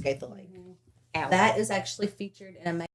Navigate the Lake. Ow. That is actually featured in a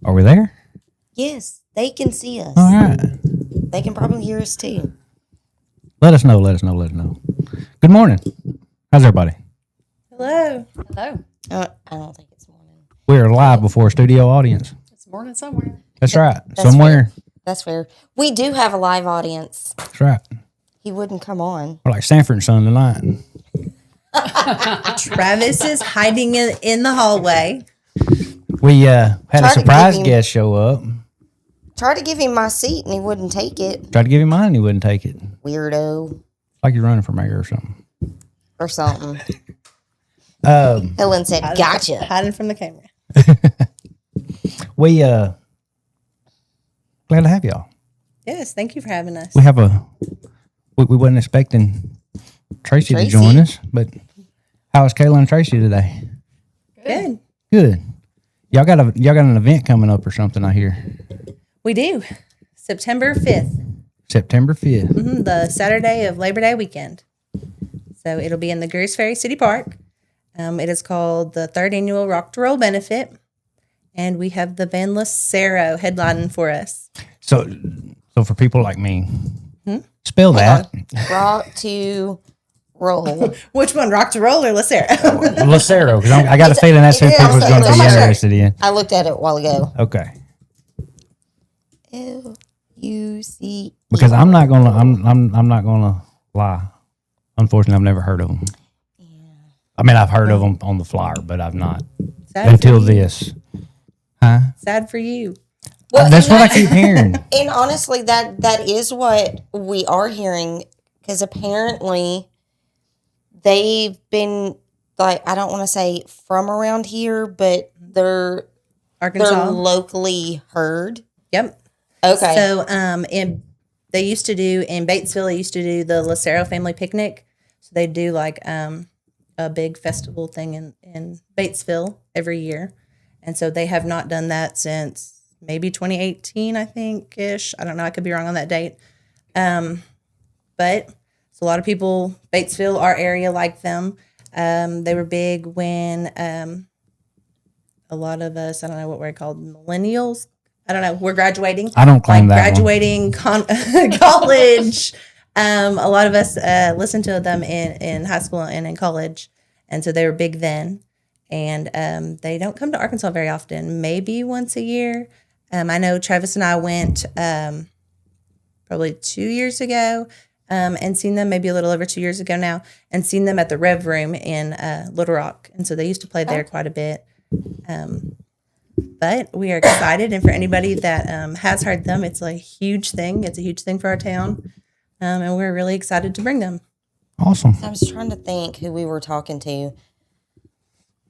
Are we there? Yes, they can see us. All right. They can probably hear us too. Let us know. Good morning. How's everybody? Hello. Hello. I don't think it's morning. We are live before a studio audience. It's morning somewhere. That's right. That's Somewhere. Fair. That's fair. We do have a live audience. That's right. He wouldn't come on. We're like Sanford and Son tonight. Travis is hiding in the hallway. We had Try a to surprise give him- guest show up. Tried to give him my seat and he wouldn't take it. Tried to give him mine and he wouldn't take it. Weirdo. Like you're running for mayor or something. Or something. Um, Helen said, gotcha. Hiding from the camera. we glad to have y'all. Yes, thank you for having us. We have we wasn't expecting Tracy to join us, but how is Kayla and Tracy today? Good. Good. Y'all got an event coming up or something, I hear. We do. September 5th, September 5th. the Saturday of Labor Day weekend. So it'll be in the Greers Ferry City Park. It is called the 3rd Annual Rock to Roll Benefit. And we have the Van Lucero headlining for us. So for people like me, spell that. Rock to roll. Which one, Rock to Roll or Lucero? Lucero, because I got a feeling that's who Yeah, people's going to be Lucero. interested in. I looked at it a while ago. Okay. L-U-C. Because I'm not gonna lie. Unfortunately, I've never heard of them. I mean, I've heard of them on the flyer, but I've not Sad until for you. this. Huh? Sad for you. Well, That's and what I keep hearing. And honestly, that is what we are hearing, because apparently they've been, like, I don't want to say from around here, but they're Arkansas. locally heard. Yep. Okay. So they used to do in Batesville, they used to do the Lucero family picnic. So they do like a big festival thing in Batesville every year. And so they have not done that since maybe 2018, I think ish. I don't know. I could be wrong on that date. But so a lot of people, Batesville, our area, like them. They were big when a lot of us, I don't know what we're called, millennials. I don't know. We're graduating. I don't claim that one. Graduating college. A lot of us listened to them in high school and in college. And so they were big then. And they don't come to Arkansas very often, maybe once a year. I know Travis and I went probably 2 years ago and seen them, maybe a little over 2 years ago now, and seen them at the Rev Room in Little Rock. And so they used to play there quite a bit. But we are excited. And for anybody that has heard them, it's a huge thing. It's a huge thing for our town. And we're really excited to bring them. Awesome. I was trying to think who we were talking to.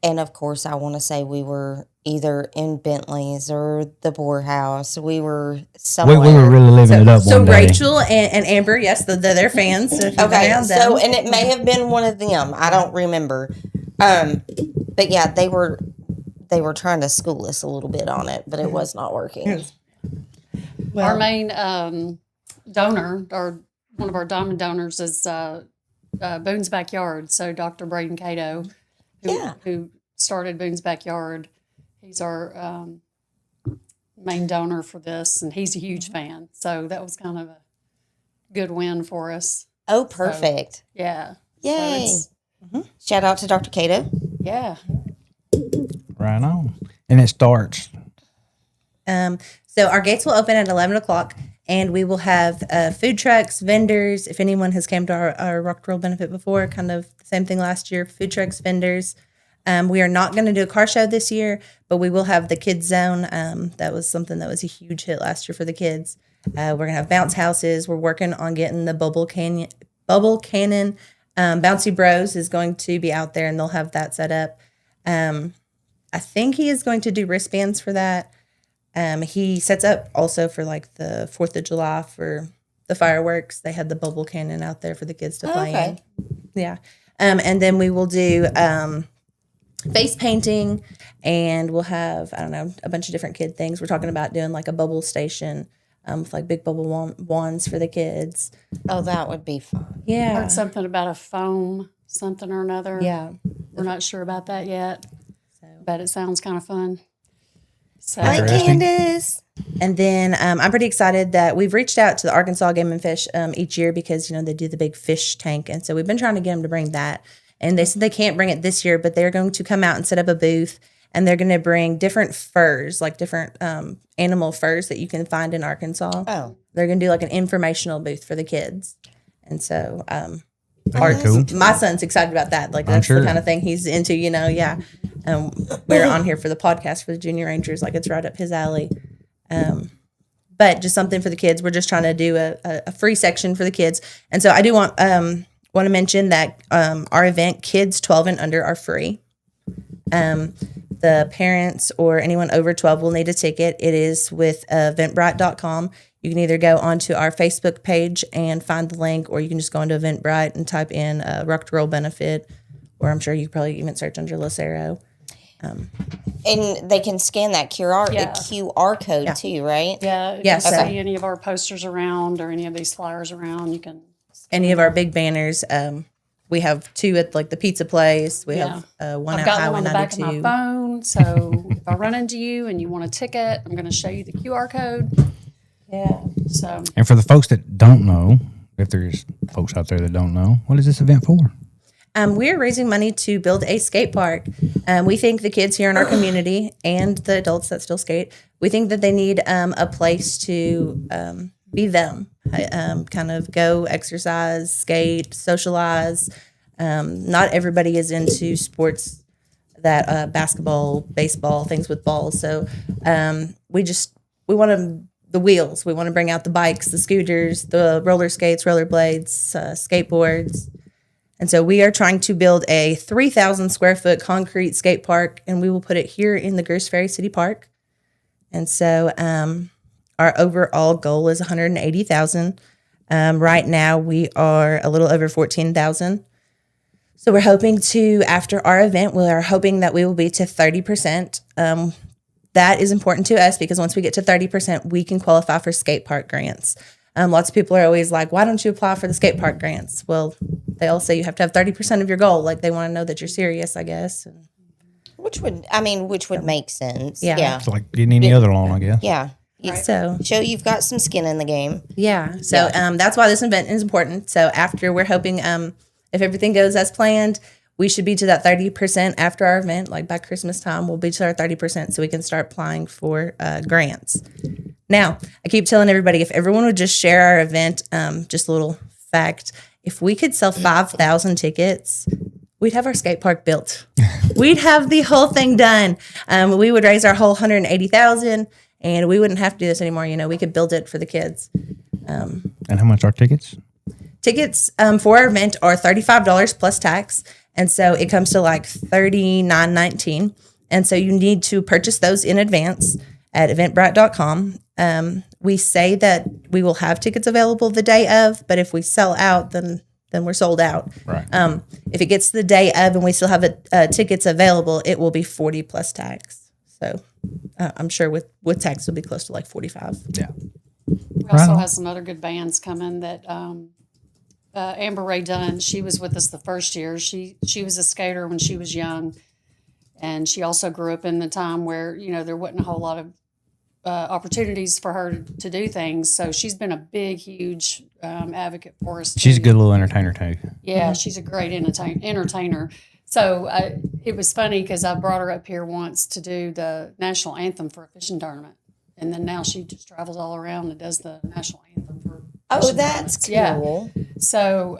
And of course, I want to say we were either in Bentley's or the Boer House. We were somewhere. We were really living it up So one day. Rachel and Amber, yes, they're fans. So if you've Okay, been around them. so and it may have been one of them. I don't remember. But yeah, they were trying to school us a little bit on it, but it was not working. Our main donor, or one of our diamond donors, is Boone's Backyard. So Dr. Braden Cato, who started Boone's Backyard, he's our main donor for this, and he's a huge fan. So that was kind of a good win for us. Oh, perfect. So, yeah. Yay. So Shout out to Dr. Cato. yeah. Right on. And it starts. So our gates will open at 11 o'clock, and we will have food trucks, vendors. If anyone has came to our Rock to Roll benefit before, kind of the same thing last year, food trucks, vendors. We are not going to do a car show this year, but we will have the kids zone. That was something that was a huge hit last year for the kids. We're going to have bounce houses. We're working on getting the bubble cannon. Bouncy Bros is going to be out there, and they'll have that set up. I think he is going to do wristbands for that. He sets up also for like the 4th of July for the fireworks. They had the bubble cannon out there for the kids to play in. Yeah. And then we will do face painting, and we'll have, I don't know, a bunch of different kid things. We're talking about doing like a bubble station with like big bubble wands for the kids. Oh, that would be fun. Yeah. Heard something about a foam, something or another. Yeah. We're not sure about that yet, but it sounds kind of fun. So Hi, Interesting. Candace. And then I'm pretty excited that we've reached out to the Arkansas Game and Fish each year because, they do the big fish tank. And so we've been trying to get them to bring that. And they said they can't bring it this year, but they're going to come out and set up a booth. And they're going to bring different furs, like different animal furs that you can find in Arkansas. Oh. They're going to do like an informational booth for the kids. And so Very cool. my son's excited about that. Like, I'm that's sure. the kind of thing he's into, yeah. We're on here for the podcast for the Junior Rangers. Like, it's right up his alley. But just something for the kids. We're just trying to do a free section for the kids. And so I do want to mention that our event, kids 12 and under, are free. The parents or anyone over 12 will need a ticket. It is with eventbrite.com. You can either go onto our Facebook page and find the link, or you can just go into Eventbrite and type in Rock to Roll benefit, or I'm sure you could probably even search under Lucero. And they can scan that QR code too, right? yeah, if Yeah, you so- see any of our posters around or any of these flyers around, you can. Any of our big banners. We have 2 at like the pizza place. We Yeah. have one I've at got Highway one on the back of 92. my phone, so if I run into you and you want a ticket, I'm going to show you the QR code. Yeah. So And for the folks that don't know, if there's folks out there that don't know, what is this event for? We're raising money to build a skate park. We think the kids here in our community and the adults that still skate, we think that they need a place to be them, kind of go exercise, skate, socialize. Not everybody is into sports that basketball, baseball, things with balls. So we want the wheels. We want to bring out the bikes, the scooters, the roller skates, rollerblades, skateboards. And so we are trying to build a 3,000 square foot concrete skate park, and we will put it here in the Goose Ferry City Park. And so our overall goal is 180,000. Right now we are a little over 14,000. So we're hoping to, after our event, we are hoping that we will be to 30%. That is important to us because once we get to 30%, we can qualify for skate park grants. Lots of people are always like, why don't you apply for the skate park grants? Well, they all say you have to have 30% of your goal. Like, they want to know that you're serious, I guess. Which would make sense. Yeah. Yeah. It's like getting any other loan, I guess. Yeah. You So, show you've got some skin in the game. yeah. So that's why this event is important. So after, we're hoping if everything goes as planned, we should be to that 30% after our event. Like by Christmas time, we'll be to our 30% so we can start applying for grants. Now, I keep telling everybody, if everyone would just share our event, just a little fact, if we could sell 5,000 tickets, we'd have our skate park built. We'd have the whole thing done. We would raise our whole 180,000, and we wouldn't have to do this anymore. We could build it for the kids. And how much are tickets? Tickets for our event are $35 plus tax, and so it comes to like $39.19. And so you need to purchase those in advance at eventbrite.com. We say that we will have tickets available the day of, but if we sell out, then we're sold out. Right. If it gets to the day of and we still have tickets available, it will be 40 plus tax. So I'm sure with tax it'll be close to like 45. Yeah. we also on. have some other good bands coming that Amber Ray Dunn, she was with us the first year. She was a skater when she was young. And she also grew up in the time where, there wasn't a whole lot of opportunities for her to do things. So she's been a big, huge advocate for us. She's a too. good little entertainer, too. Yeah, she's a great entertainer. So it was funny because I brought her up here once to do the national anthem for a fishing tournament. And then now she just travels all around and does the national anthem for fishing That's tournaments. cool. Yeah. So,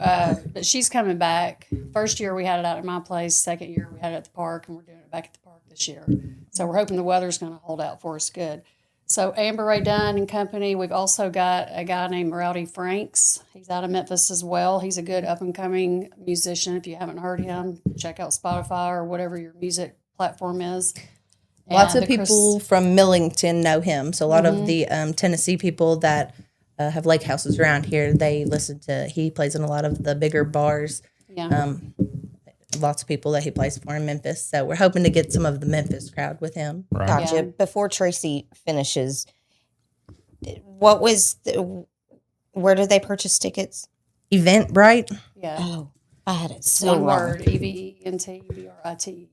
but she's coming back. First year we had it out at my place. Second year we had it at the park, and we're doing it back at the park this year. So we're hoping the weather's going to hold out for us good. So Amber Ray Dunn and company. We've also got a guy named Rowdy Franks. He's out of Memphis as well. He's a good up and coming musician. If you haven't heard him, check out Spotify or whatever your music platform is. Lots And of people from Millington know him. So a lot of the Tennessee people that have lake houses around here, they listen to, he plays in a lot of the bigger bars. Yeah. Lots of people that he plays for in Memphis. So we're hoping to get some of the Memphis crowd with him. Right. Gotcha. Yeah. Before Tracy finishes, what was where did they purchase tickets? Eventbrite. Yeah. Oh, I had it so One wrong. word, EVENTBRITE.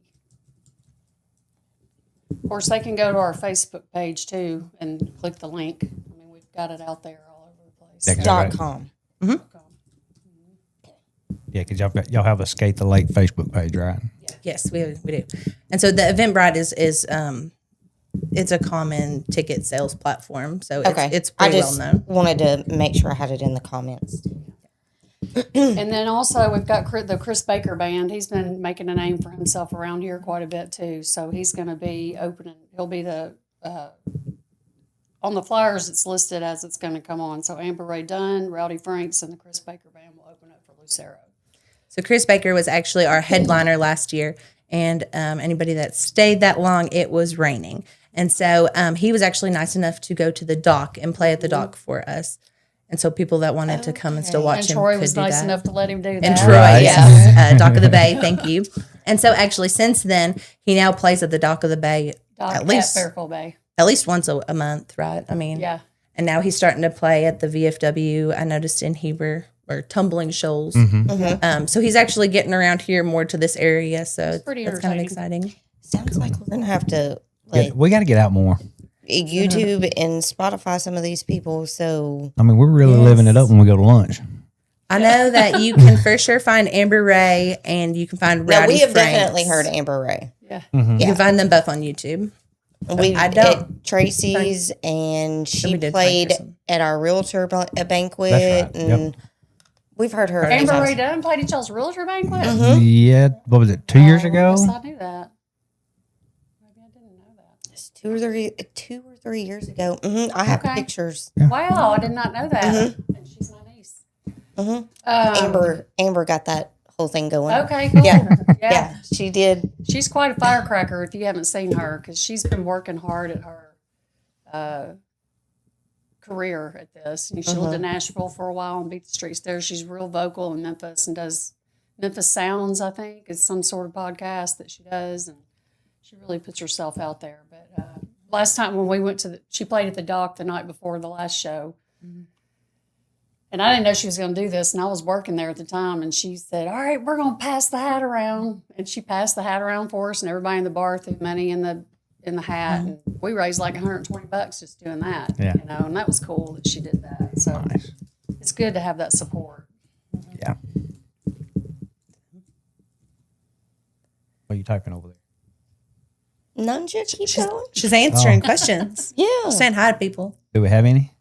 Of course, they can go to our Facebook page too and click the link. I mean, we've got it out there all over the place. Yeah, Dot right. .com. Yeah, because y'all have a Skate the Lake Facebook page, right? Yes, we do. And so the Eventbrite is it's a common ticket sales platform, so it's I pretty well just known. wanted to make sure I had it in the comments. And then also we've got the Chris Baker Band. He's been making a name for himself around here quite a bit too. So he's going to be opening. He'll be the on the flyers. It's listed as it's going to come on. So Amber Ray Dunn, Rowdy Franks, and the Chris Baker Band will open up for Lucero. So Chris Baker was actually our headliner last year, and anybody that stayed that long, it was raining, and so he was actually nice enough to go to the dock and play at the dock for us. And so people that wanted to come and still watch And him Troy could was do nice that. enough to let him do that. And Troy, Right. yes, Dock of the Bay, thank you. And so actually since then, he now plays at the Dock of the Bay Doc at least Fairfield Bay. once a month, right? I mean, Yeah. And now he's starting to play at the VFW. I noticed in Heber or Tumbling Shoals. So he's actually getting around here more to this area. So it's pretty kind of entertaining. exciting. Sounds like we're gonna have to Yeah, like we got to get out more. YouTube and Spotify some of these people. So I mean, we're really living it up when we go to lunch. I know that you can for sure find Amber Ray and you can find now Rowdy we have Franks. definitely heard Amber Ray. Yeah. You can find them both on YouTube. We I don't- at Tracy's, and she we did played find her some. at our realtor banquet, That's right. and we've heard her. a few Amber times. Ray Dunn played at y'all's realtor banquet? Yeah, what was it, 2 years Oh, I ago? guess I knew that. Maybe I didn't know that. It's 2 or 3 years ago. I have Okay. pictures. Wow, I did not know that. And she's my niece. Amber got that whole thing going. Okay, cool. Yeah. Yeah. Yeah, she did. She's quite a firecracker if you haven't seen her because she's been working hard at her career at this. She lived in Nashville for a while and beat the streets there. She's real vocal in Memphis and does Memphis Sounds, I think, is some sort of podcast that she does. And she really puts herself out there. But last time when we went she played at the dock the night before the last show. And I didn't know she was going to do this, and I was working there at the time, and she said, all right, we're going to pass the hat around. And she passed the hat around for us, and everybody in the bar threw money in the hat. And we raised like $120 just doing that, Yeah. and that was cool that she did that. So Nice. it's good to have that support. Yeah. What are you typing over there? None, just keep going. She's answering questions. Yeah. Saying hi to people. Do we have any?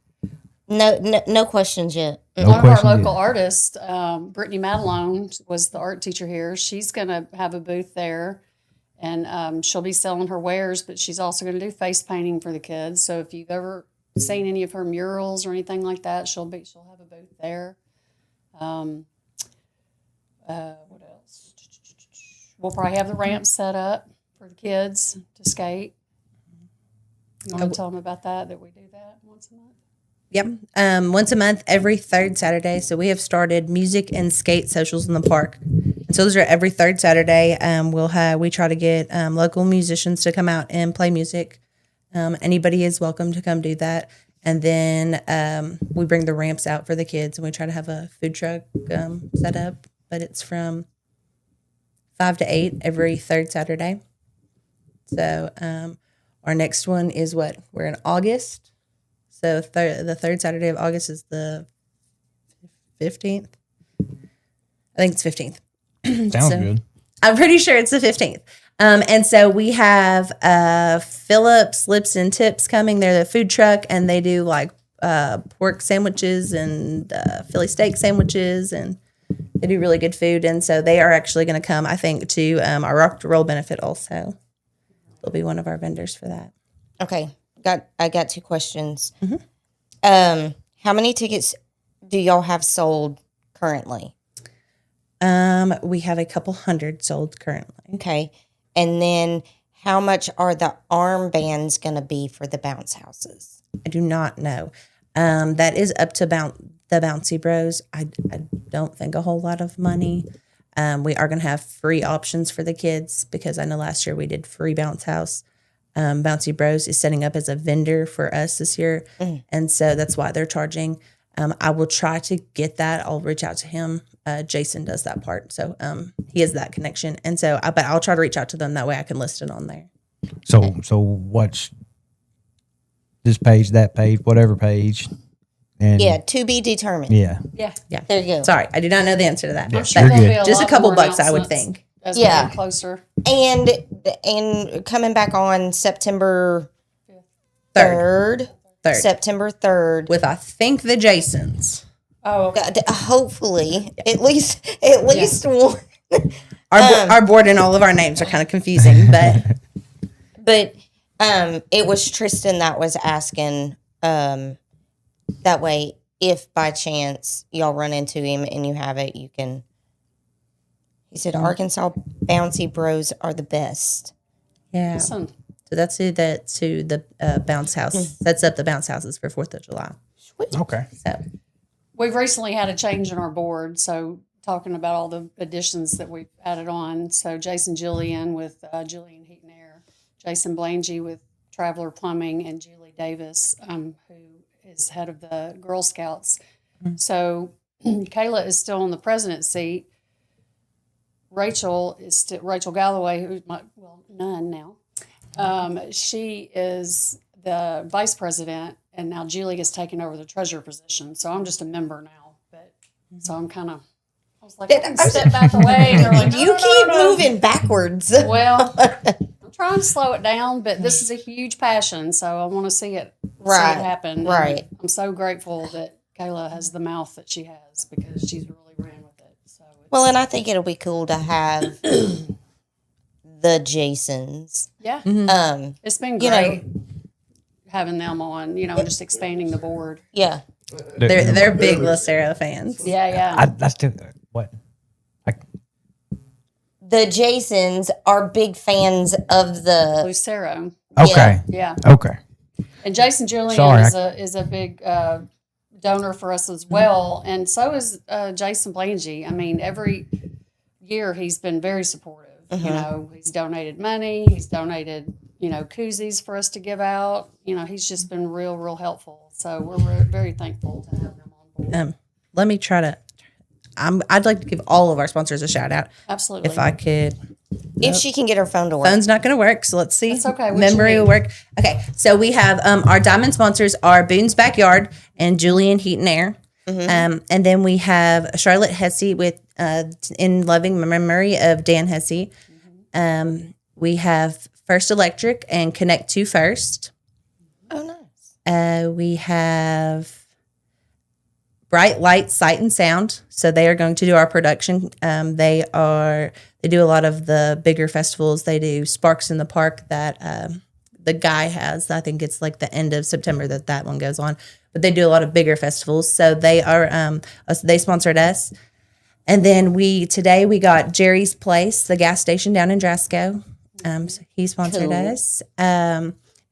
No questions yet. No One of our questions yet. local artists, Brittany Madelone, was the art teacher here. She's going to have a booth there, and she'll be selling her wares, but she's also going to do face painting for the kids. So if you've ever seen any of her murals or anything like that, she'll have a booth there. What else? We'll probably have the ramp set up for the kids to skate. You want to tell them about that we do that once a month? Yep. Once a month, every third Saturday. So we have started music and skate socials in the park. And so those are every third Saturday. We try to get local musicians to come out and play music. Anybody is welcome to come do that. And then we bring the ramps out for the kids, and we try to have a food truck set up. But it's from 5 to 8 every third Saturday. So our next one is we're in August. So the third Saturday of August is the 15th. I think it's 15th. Sounds good. I'm pretty sure it's the 15th. And so we have Phillips Lips and Tips coming. They're the food truck, and they do like pork sandwiches and Philly steak sandwiches, and they do really good food. And so they are actually going to come, I think, to our Rock to Roll benefit also. They'll be one of our vendors for that. Okay. I got 2 questions. How many tickets do y'all have sold currently? We have a couple hundred sold currently. Okay. And then how much are the armbands going to be for the bounce houses? I do not know. That is up to the Bouncy Bros. I don't think a whole lot of money. We are going to have free options for the kids because I know last year we did free bounce house. Bouncy Bros is setting up as a vendor for us this year. And so that's why they're charging. I will try to get that. I'll reach out to him. Jason does that part. So he has that connection. And so, but I'll try to reach out to them. That way I can list it on there. So watch this page, that page, whatever page, and Yeah, to be determined. yeah. Yeah. There you go. Sorry, I do not know the answer to that. Yeah, I'm sure you're there'll good. be a Just a lot couple more bucks, I would announcements think. as Yeah. we get closer. And coming back on September Third. 3rd. September 3rd. With, I think, the Jasons. Oh, okay. Hopefully, at least one. Our board and all of our names are kind of confusing, but But it was Tristan that was asking that way, if by chance y'all run into him and you have it, you can. He said, Arkansas Bouncy Bros are the best. yeah. Awesome. So that's who the bounce house sets up the bounce houses for 4th of July. Okay. So We've recently had a change in our board, so talking about all the additions that we've added on. So Jason Julian with Julian Heat and Air, Jason Blangy with Traveler Plumbing, and Julie Davis, who is head of the Girl Scouts. So Kayla is still in the president's seat. Rachel Galloway, who's none now. She is the vice president, and now Julie has taken over the treasurer position. So I'm just a member now, but so I'm kind of. I was like, I can step back away. And they're like, You keep moving backwards. Well, I'm trying to slow it down, but this is a huge passion, so I want to see it happen. And Right. I'm so grateful that Kayla has the mouth that she has because she's really ran with it. So Well, and I think it'll be cool to have the Jasons. yeah, it's been you great having them on. Just expanding the board. Yeah. they're big Lucero fans. Yeah. I still what? The Jasons are big fans of the. Lucero. Okay. Yeah. Okay. And Jason Julian Sorry, is a big donor for us as well, and so is Jason Blangy. I mean, every year he's been very supportive. He's donated money. He's donated koozies for us to give out. He's just been real helpful. So we're very thankful to have him on board. Let me try to. I'd like to give all of our sponsors a shout out. Absolutely. If I could. If she can get her phone to work. Phone's not going to work, so let's see. That's okay. What Memory you will work. Okay, so we have our diamond sponsors are Boone's Backyard and Julian Heat and Air. And then we have Charlotte Hesse with in loving memory of Dan Hesse. We have First Electric and Connect to First. Oh, nice. We have Bright Light Sight and Sound. So they are going to do our production. They do a lot of the bigger festivals. They do Sparks in the Park that the guy has. I think it's like the end of September that one goes on. But they do a lot of bigger festivals. So they are they sponsored us. And then today we got Jerry's Place, the gas station down in Drasco. So he sponsored us.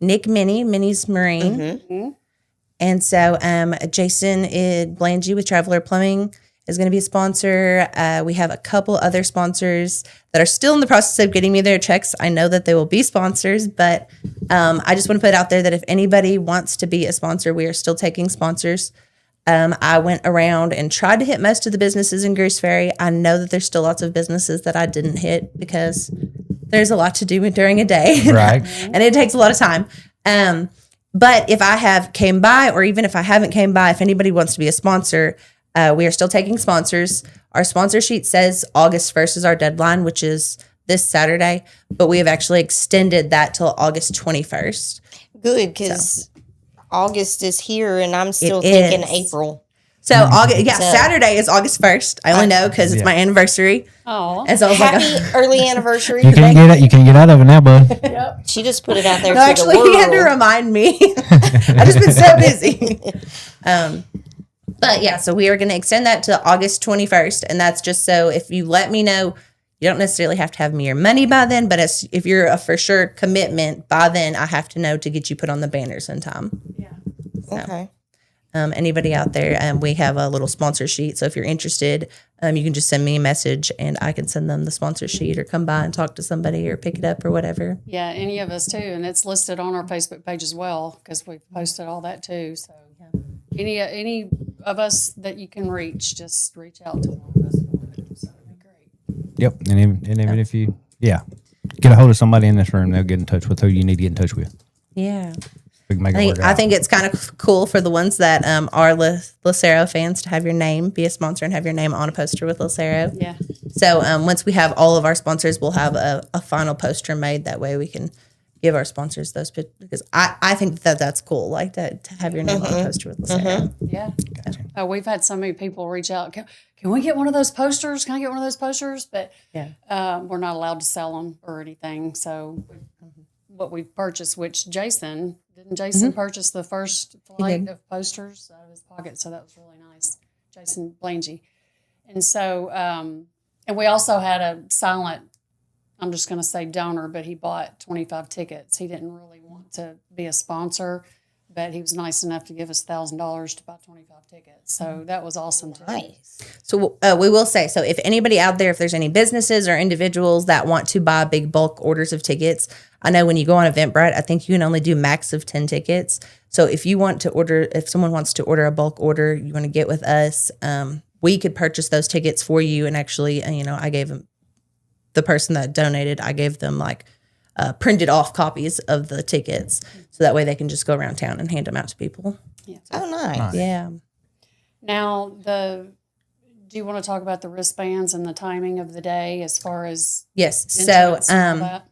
Nick Minnie's Marine. And so Jason Blangy with Traveler Plumbing is going to be a sponsor. We have a couple other sponsors that are still in the process of getting me their checks. I know that they will be sponsors, but I just want to put out there that if anybody wants to be a sponsor, we are still taking sponsors. I went around and tried to hit most of the businesses in Goose Ferry. I know that there's still lots of businesses that I didn't hit because there's a lot to do during a day. Right. And it takes a lot of time. But if I have came by, or even if I haven't came by, if anybody wants to be a sponsor, we are still taking sponsors. Our sponsor sheet says August 1st is our deadline, which is this Saturday, but we have actually extended that till August 21st. Good, because August is here, and I'm still It thinking is. April. So Saturday is August 1st. I only know because it's my anniversary. Oh, And so I was Happy like, early anniversary You today. can get out of it now, bud. yep. She just put it out there no, for actually, the world. he had to remind me. I've just been so busy. But yeah, so we are going to extend that to August 21st. And that's just so if you let me know, you don't necessarily have to have me your money by then, but if you're a for sure commitment by then, I have to know to get you put on the banners in time. Yeah. Okay. Anybody out there, we have a little sponsor sheet. So if you're interested, you can just send me a message and I can send them the sponsor sheet or come by and talk to somebody or pick it up or whatever. Yeah, any of us too, and it's listed on our Facebook page as well because we've posted all that too. So any of us that you can reach, just reach out to one of us. So it'd be great. Yep. And even if you, Get a hold of somebody in this room. They'll get in touch with who you need to get in touch with. Yeah. We can make it work I out. think it's kind of cool for the ones that are Lucero fans to have your name, be a sponsor, and have your name on a poster with Lucero. Yeah. So once we have all of our sponsors, we'll have a final poster made. That way we can give our sponsors those pictures. Because I think that's cool, like that, to have your name on a poster with Lucero. Yeah. Oh, we've had so many people reach out. Can we get one of those posters? Can I get one of those posters? But we're not allowed to sell them or anything. So what we purchased, which didn't Jason purchase the first flight of posters out of his pocket? So that was really nice. Jason Blangy. And so, and we also had a silent, I'm just going to say donor, but he bought 25 tickets. He didn't really want to be a sponsor, but he was nice enough to give us $1,000 to buy 25 tickets. So that was awesome too. Nice. So we will say, so if anybody out there, if there's any businesses or individuals that want to buy big bulk orders of tickets, I know when you go on Eventbrite, I think you can only do max of 10 tickets. So if someone wants to order a bulk order, you want to get with us, we could purchase those tickets for you. And actually, I gave them, the person that donated, I gave them like printed off copies of the tickets. So that way they can just go around town and hand them out to people. Yeah. Oh, nice. Yeah. Now, do you want to talk about the wristbands and the timing of the day as far as Yes. So entrance and all that?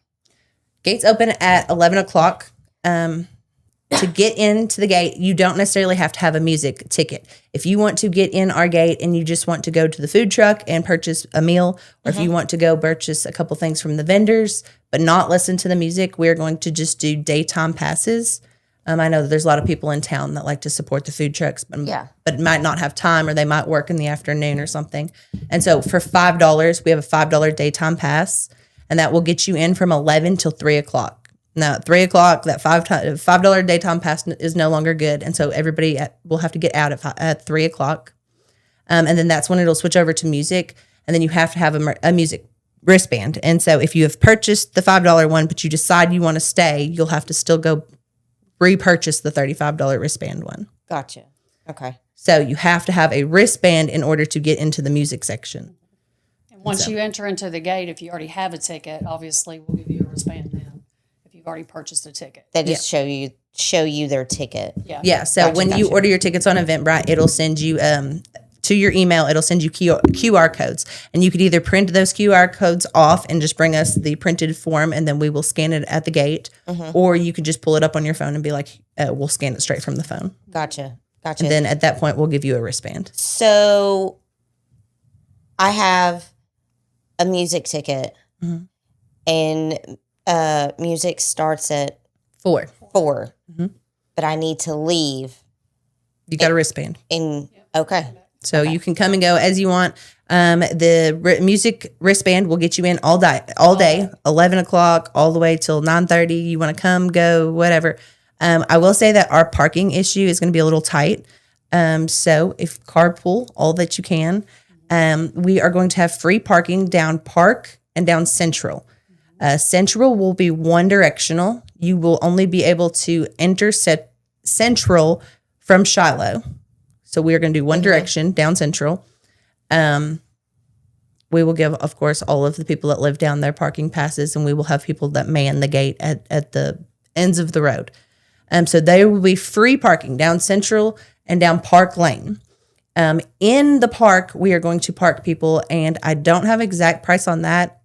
gates open at 11 o'clock. To get into the gate, you don't necessarily have to have a music ticket. If you want to get in our gate and you just want to go to the food truck and purchase a meal, or if you want to go purchase a couple things from the vendors, but not listen to the music, we're going to just do daytime passes. I know that there's a lot of people in town that like to support the food trucks, but might not have time, or they might work in the afternoon or something. And so for $5, we have a $5 daytime pass, and that will get you in from 11 till 3 o'clock. Now, at 3 o'clock, that $5 daytime pass is no longer good. And so everybody will have to get out at 3 o'clock. And then that's when it'll switch over to music. And then you have to have a music wristband. And so if you have purchased the $5 one, but you decide you want to stay, you'll have to still go repurchase the $35 wristband one. Gotcha. Okay. So you have to have a wristband in order to get into the music section. And once you enter into the gate, if you already have a ticket, obviously we'll give you a wristband then. You've already purchased a ticket. They just show you their ticket. Yeah. So when you order your tickets on Eventbrite, it'll send you to your email. It'll send you QR codes, and you could either print those QR codes off and just bring us the printed form, and then we will scan it at the gate, or you could just pull it up on your phone and be like, we'll scan it straight from the phone. Gotcha. And then at that point, we'll give you a wristband. So I have a music ticket, and music starts at 4. 4, but I need to leave. You got a wristband. Okay. So you can come and go as you want. The music wristband will get you in all day, 11 o'clock, all the way till 9:30. You want to come, go, whatever. I will say that our parking issue is going to be a little tight. So if carpool all that you can, we are going to have free parking down Park and down Central. Central will be one directional. You will only be able to enter Central from Shiloh. So we are going to do one direction down Central. We will give, of course, all of the people that live down there parking passes, and we will have people that man the gate at the ends of the road. So there will be free parking down Central and down Park Lane. In the park, we are going to park people, and I don't have exact price on that.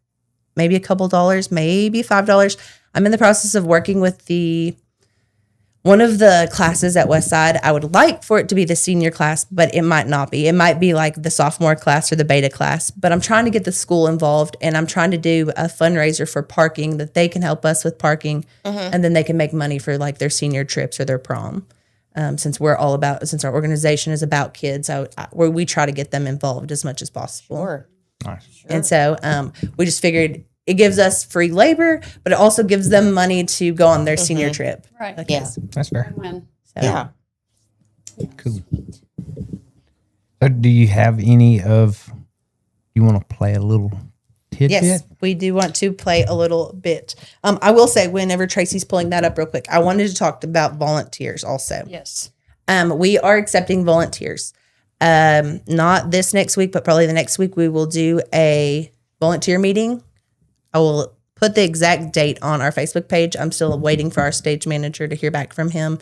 Maybe a couple dollars, maybe $5. I'm in the process of working with one of the classes at Westside. I would like for it to be the senior class, but it might not be. It might be like the sophomore class or the beta class. But I'm trying to get the school involved, and I'm trying to do a fundraiser for parking that they can help us with parking, and then they can make money for like their senior trips or their prom. Since our organization is about kids, we try to get them involved as much as possible. Sure. Nice. Sure. And so we just figured it gives us free labor, but it also gives them money to go on their senior trip. Right. Like Yeah. this. That's fair. Win. So, Yeah. Cool. So do you have any of, you want to play a little tidbit? Yes, we do want to play a little bit. I will say, whenever Tracy's pulling that up real quick, I wanted to talk about volunteers also. Yes. We are accepting volunteers. Not this next week, but probably the next week we will do a volunteer meeting. I will put the exact date on our Facebook page. I'm still waiting for our stage manager to hear back from him.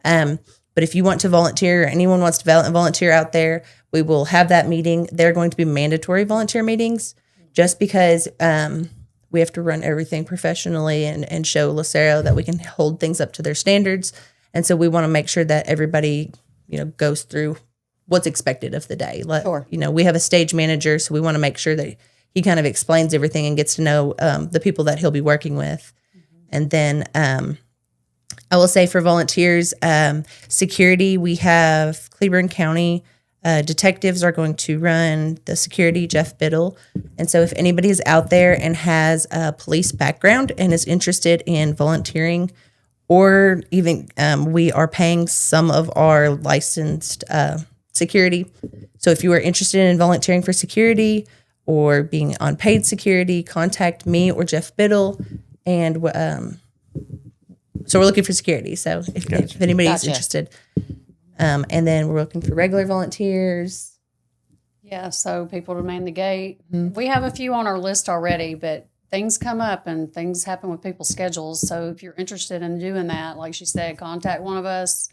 But if you want to volunteer, or anyone wants to volunteer out there, we will have that meeting. They're going to be mandatory volunteer meetings just because we have to run everything professionally and show Lucero that we can hold things up to their standards. And so we want to make sure that everybody, goes through what's expected of the day. Sure. We have a stage manager, so we want to make sure that he kind of explains everything and gets to know the people that he'll be working with. And then I will say for volunteers, security, we have Cleburne County detectives are going to run the security, Jeff Biddle. And so if anybody is out there and has a police background and is interested in volunteering, or even we are paying some of our licensed security. So if you are interested in volunteering for security or being on paid security, contact me or Jeff Biddle. And so we're looking for security. So if anybody's interested. And then we're looking for regular volunteers. Yeah, so people to man the gate. We have a few on our list already, but things come up and things happen with people's schedules. So if you're interested in doing that, like she said, contact one of us.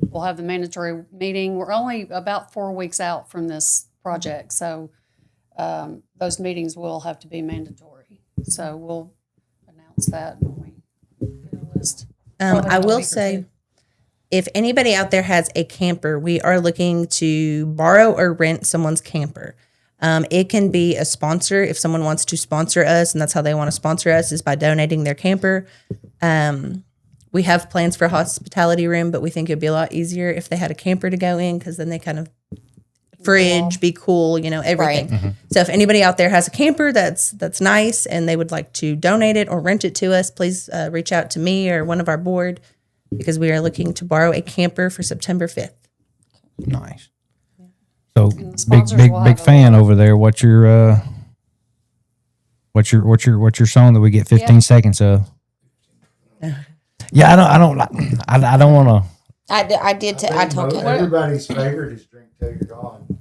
We'll have the mandatory meeting. We're only about 4 weeks out from this project, so those meetings will have to be mandatory. So we'll announce that when we get a list. I will say, if anybody out there has a camper, we are looking to borrow or rent someone's camper. It can be a sponsor if someone wants to sponsor us, and that's how they want to sponsor us is by donating their camper. We have plans for a hospitality room, but we think it'd be a lot easier if they had a camper to go in because then they kind of fridge, be cool, everything. Right. Mm-hmm. So if anybody out there has a camper that's nice and they would like to donate it or rent it to us, please reach out to me or one of our board because we are looking to borrow a camper for September 5th. Nice. So sponsors big will have a fan over there. What's your song that we get 15 seconds of? Yeah, I don't want to. I told Kayla. Everybody's favorite is Drink Till You're Gone.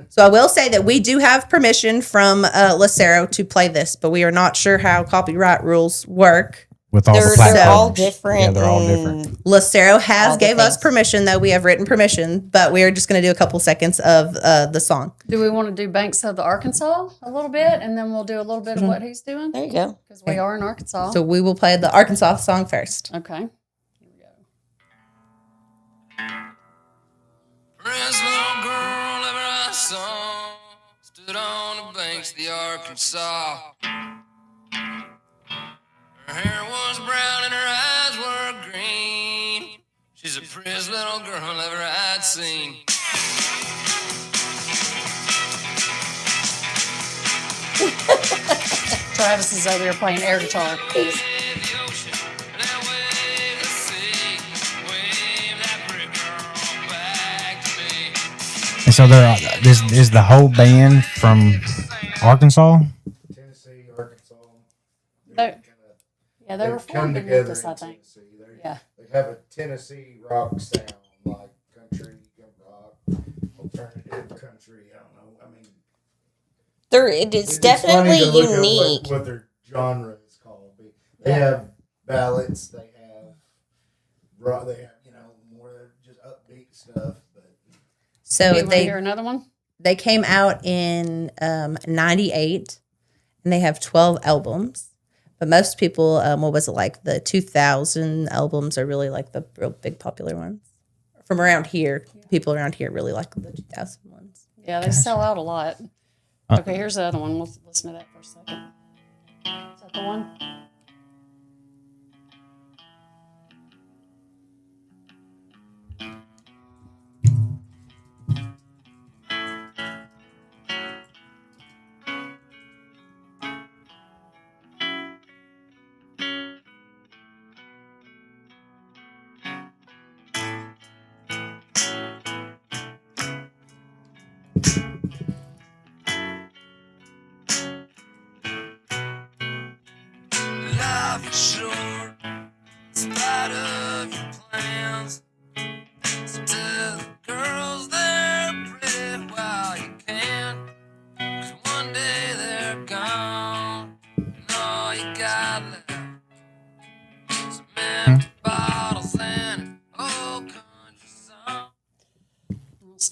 So I will say that we do have permission from Lucero to play this, but we are not sure how copyright rules work. With all the They're platforms. all different. Yeah, they're all and- different. Lucero has All the gave us things. permission, though. We have written permission, but we are just going to do a couple seconds of the song. Do we want to do Banks of the Arkansas a little bit, and then we'll do a little bit of what he's doing? There you go. Because we are in Arkansas. So we will play the Arkansas song first. Okay. Here we go. Press little girl ever I saw stood on the banks of the Arkansas. Her hair was brown and her eyes were green. She's the prettiest little girl ever I'd seen. Travis is over here playing air guitar. Wave the ocean and then wave the sea. Wave that pretty girl back to me. And so this is the whole band from Arkansas. Tennessee, Arkansas. They- Yeah, they were come formed in together Memphis, in I think. Tennessee. Yeah. They have a Tennessee rock sound, like country, rock, alternative country. I don't know. I mean, It's definitely funny to look up unique. what their genre is called. They have ballads. They have rock. They have more just upbeat stuff. But So You want to hear another one? they came out in 98, and they have 12 albums. But most people, what was it like? The 2000 albums are really like the real big popular ones from around here. People around here really like the 2000 ones. Yeah, they sell out a lot. Okay, here's the other one. We'll listen to that for a second. Is that the one? Life is short, in spite of your plans. So tell the girls they're pretty while you can. 'Cause one day they're gone, and all you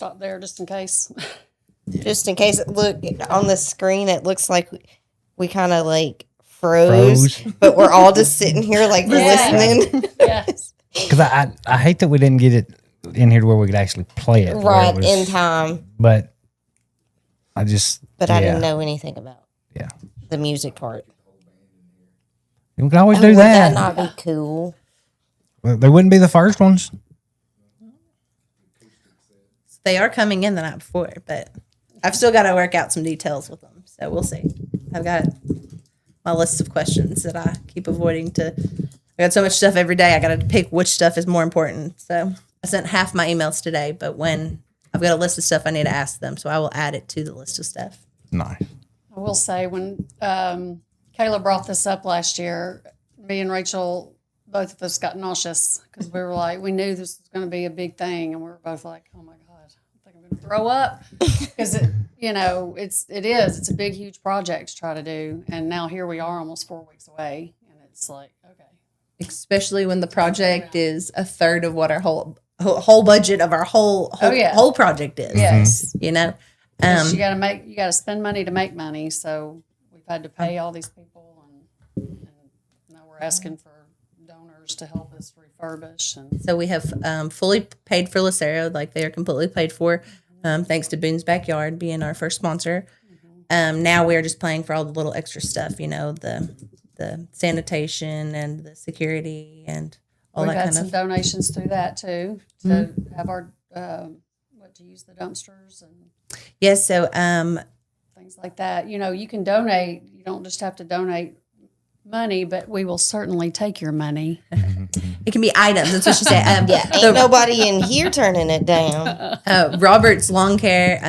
stop there just in case. Just in case, look on the screen, it looks like we kind of like froze, but we're all just sitting here like listening. Yes. Because I hate that we didn't get it in here to where we could actually play it. Right, where it was- in time. But I just. But I didn't know anything about Yeah. the music part. We can always Oh, do would that. that not be cool? Well, they wouldn't be the first ones. They are coming in the night before, but I've still got to work out some details with them. So we'll see. I've got my list of questions that I keep avoiding to. I got so much stuff every day. I got to pick which stuff is more important. So I sent half my emails today, but when I've got a list of stuff I need to ask them, so I will add it to the list of stuff. Nice. I will say when Kayla brought this up last year, me and Rachel, both of us got nauseous because we were like, we knew this was going to be a big thing, and we were both like, oh my God, I think I'm going to throw up because it's a big, huge project to try to do, and now here we are, almost 4 weeks away, and it's like, okay, Especially when the project is a third of what our whole budget of our whole project is. yes. You know, 'Cause you got to spend money to make money. So we've had to pay all these people, and now we're asking for donors to help us refurbish. And so we have fully paid for Lucero, like they are completely paid for, thanks to Boone's Backyard being our first sponsor. Now we're just paying for all the little extra stuff, you know, the sanitation and the security and all we've that had kind some of. donations through that too to have our to use the dumpsters and Yes, so things like that. You know, you can donate. You don't just have to donate money, but we will certainly take your money. it can be items. That's what she said. Ain't nobody in here turning it down. Robert's Lawn Care,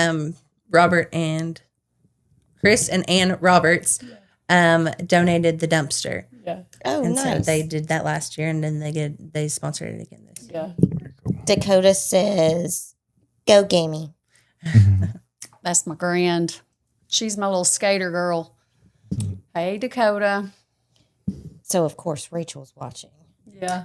Robert and Chris and Ann Roberts donated the dumpster. Yeah, Oh, And nice. so they did that last year, and then they sponsored it again this year. yeah. Dakota says, "Go gamey." That's my grand. She's my little skater girl. Hey, Dakota. So of course Rachel's watching. Yeah,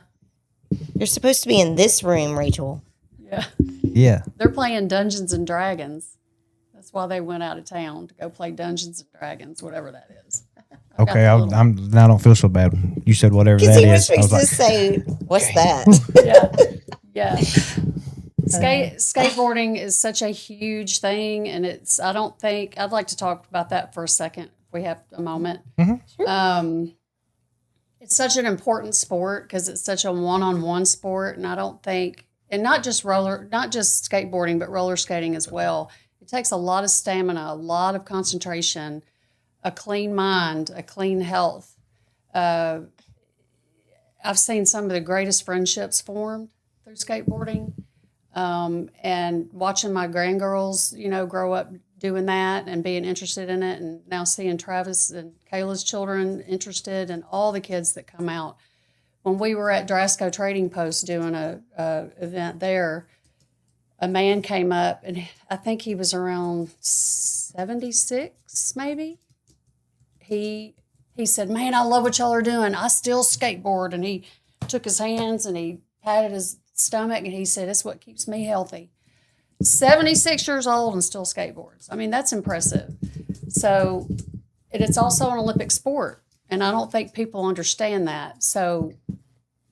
You're supposed to be in this room, Rachel. yeah. Yeah. They're playing Dungeons and Dragons. That's why they went out of town to go play Dungeons and Dragons, whatever that is. Okay, the now I don't feel so bad. You said whatever Because that he was is. I was fixing like, to say, "What's that?" Yeah. Skateboarding is such a huge thing, and I'd like to talk about that for a second if we have a moment. It's such an important sport because it's such a one-on-one sport, and I don't think, and not just skateboarding, but roller skating as well. It takes a lot of stamina, a lot of concentration, a clean mind, a clean health. I've seen some of the greatest friendships formed through skateboarding. And watching my grandgirls, grow up doing that and being interested in it, and now seeing Travis and Kayla's children interested, and all the kids that come out. When we were at Drasco Trading Post doing a event there, a man came up, and I think he was around 76, maybe. He said, "Man, I love what y'all are doing. I still skateboard." And he took his hands and he patted his stomach and he said, "It's what keeps me healthy." 76 years old and still skateboards. I mean, that's impressive. So, and it's also an Olympic sport, and I don't think people understand that. So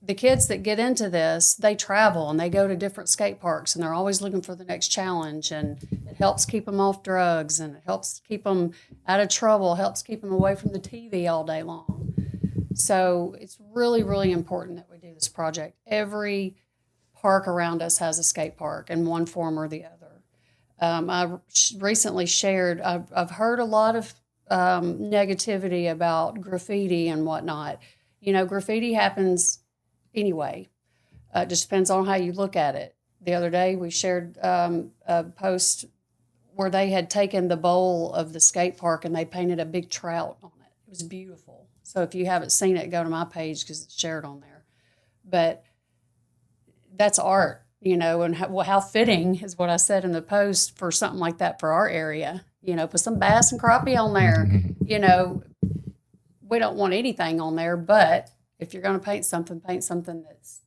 the kids that get into this, they travel and they go to different skate parks, and they're always looking for the next challenge, and it helps keep them off drugs, and it helps keep them out of trouble, helps keep them away from the TV all day long. So it's really, really important that we do this project. Every park around us has a skate park in one form or the other. I recently shared, I've heard a lot of negativity about graffiti and whatnot. Graffiti happens anyway. It just depends on how you look at it. The other day we shared a post where they had taken the bowl of the skate park and they painted a big trout on it. It was beautiful. So if you haven't seen it, go to my page because it's shared on there. But that's art, and how fitting is what I said in the post for something like that for our area. Put some bass and crappie on there. We don't want anything on there, but if you're going to paint something that's,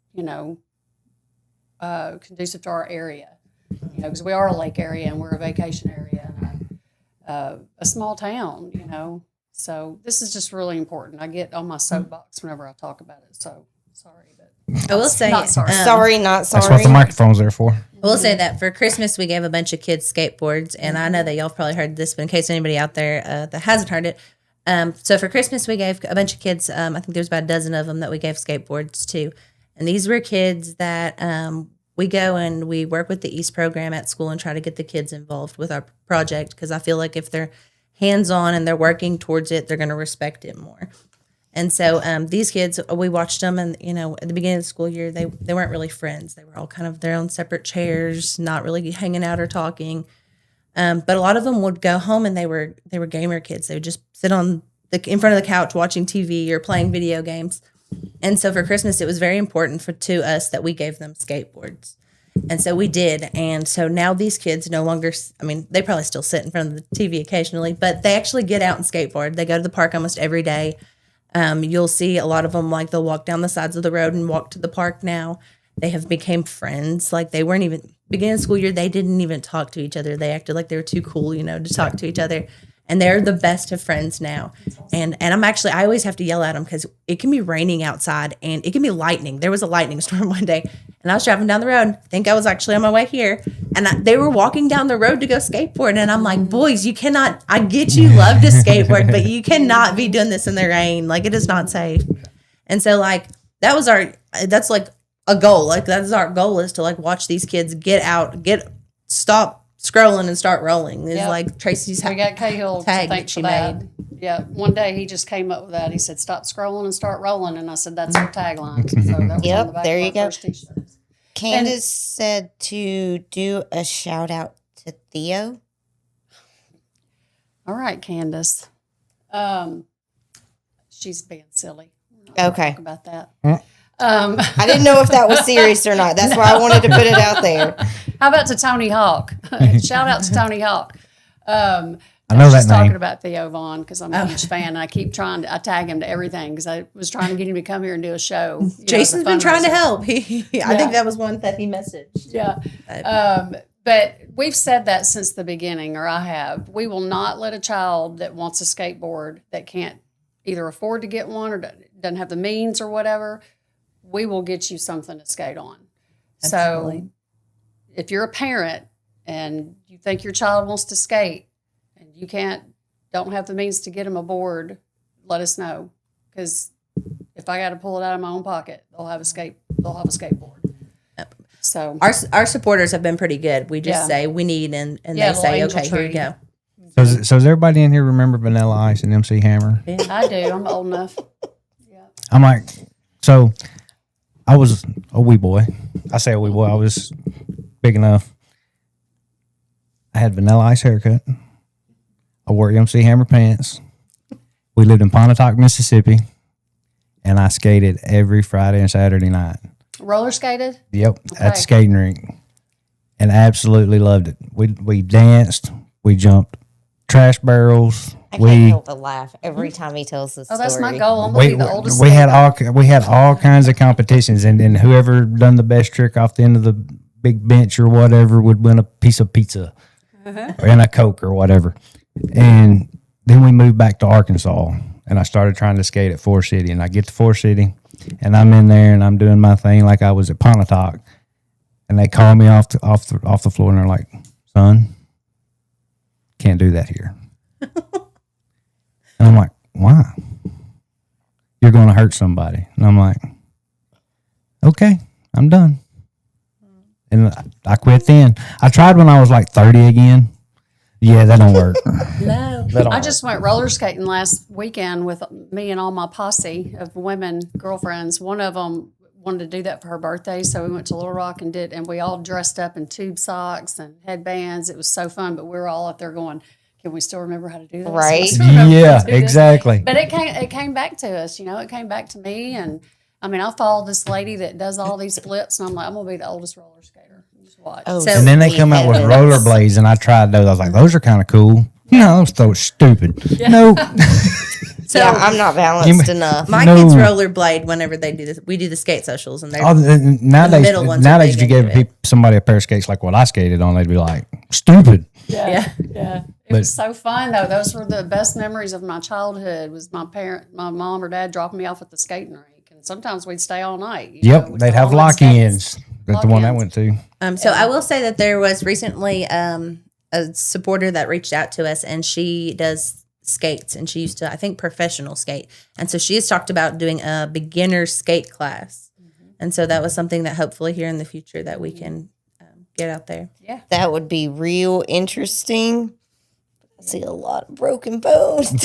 conducive to our area. You know, because we are a lake area and we're a vacation area and a small town, you know. So this is just really important. I get on my soapbox whenever I talk about it. So sorry, but I will say, not sorry. Sorry, not sorry. That's what the microphone's there for. I will say that for Christmas we gave a bunch of kids skateboards, and I know that y'all have probably heard this, but in case anybody out there that hasn't heard it, so for Christmas we gave a bunch of kids. I think there's about a dozen of them that we gave skateboards to, and these were kids that we go and we work with the East program at school and try to get the kids involved with our project, because I feel like if they're hands-on and they're working towards it, they're going to respect it more. And so these kids, we watched them, and you know, at the beginning of the school year, they weren't really friends. They were all kind of their own separate chairs, not really hanging out or talking. But a lot of them would go home, and they were gamer kids. They would just sit in front of the couch watching TV or playing video games. And so for Christmas, it was very important to us that we gave them skateboards. And so we did. And so now these kids no longer, I mean, they probably still sit in front of the TV occasionally, but they actually get out and skateboard. They go to the park almost every day. You'll see a lot of them, like they'll walk down the sides of the road and walk to the park now. They have become friends. Like they weren't even, beginning of the school year, they didn't even talk to each other. They acted like they were too cool, you know, to talk to each other. And they're the best of friends now. And I always have to yell at them because it can be raining outside and it can be lightning. There was a lightning storm one day and I was driving down the road. I think I was actually on my way here. And they were walking down the road to go skateboard. And I'm like, boys, you cannot, I get you love to skateboard, but you cannot be doing this in the rain. Like, it is not safe. And so, like, that's like a goal. Like, that's our goal, is to, like, watch these kids get out, stop scrolling and start rolling. Is like Tracy's we got Cahill to thank for that. Yeah, one day he just came up with that. He said, "Stop scrolling and start rolling," and I said, "That's our tagline." So that was on the back there of you our go. first t-shirts. Candace said to do a shout out to Theo. All right, Candace. She's being silly. Okay. Talk about that. I didn't know if that was serious or not. That's why I wanted to put it out there. How about to Tony Hawk? Shout out to Tony Hawk. I know that just name. talking about Theo Vaughn because I'm a huge fan, and I keep I tag him to everything because I was trying to get him to come here and do a show. Jason's been trying to help. I think that was one that he messaged. Yeah. But we've said that since the beginning, or I have. We will not let a child that wants a skateboard that can't either afford to get one or doesn't have the means or whatever, we will get you something to skate on. Absolutely. So if you're a parent and you think your child wants to skate and you don't have the means to get them a board, let us know. Because if I got to pull it out of my own pocket, they'll have a skateboard. So Our supporters have been pretty good. We just say we need, and they say, okay, here you go. So does everybody in here remember Vanilla Ice and MC Hammer? I do. I'm old enough. Yeah. I'm like, so I was a wee boy. I say a wee boy. I was big enough. I had Vanilla Ice haircut. I wore MC Hammer pants. We lived in Pontotoc, Mississippi, and I skated every Friday and Saturday night. Roller skated? Yep, at the skating rink, and absolutely loved it. We danced, we jumped trash barrels. I can't help but laugh every time he tells this story. Oh, that's my goal. I'm going to be the oldest. We had all kinds of competitions, and whoever done the best trick off the end of the big bench or whatever would win a piece of pizza and a Coke or whatever. And then we moved back to Arkansas, and I started trying to skate at Forest City. And I get to Forest City, and I'm in there, and I'm doing my thing like I was at Pontotoc. And they call me off the floor, and they're like, "Son, can't do that here." And I'm like, "Why? You're going to hurt somebody." And I'm like, "Okay, I'm done." And I quit then. I tried when I was like 30 again. Yeah, that don't work. No. I just went roller skating last weekend with me and all my posse of women, girlfriends. One of them wanted to do that for her birthday, so we went to Little Rock and we all dressed up in tube socks and headbands. It was so fun, but we were all up there going, can we still remember how to do this? Right. Yeah, exactly. But it came back to us, it came back to me. And I mean, I follow this lady that does all these flips, and I'm like, I'm going to be the oldest roller skater. Just watch. Oh, So- And then they come out with rollerblades, and I tried those. I was like, "Those are kind of cool." No, those stupid. Yeah. Nope. So yeah, I'm not balanced enough. my No. kids rollerblade whenever they do this. We do the skate socials, and they're Oh, nowadays, middle ones are nowadays, big if you into gave somebody a pair of skates like what I skated on, they'd be like, stupid. Yeah. It But- was so fun though. Those were the best memories of my childhood. Was my mom or dad dropping me off at the skating rink, and sometimes we'd stay all night. Yep, We'd they'd go have on skates. lock-ins. That's the one I went Lock-ins. to. So I will say that there was recently a supporter that reached out to us, and she does skates, and she used to, I think, professional skate. And so she has talked about doing a beginner skate class. And so that was something that hopefully here in the future that we can get out there. That would be real interesting. I see a lot of broken bones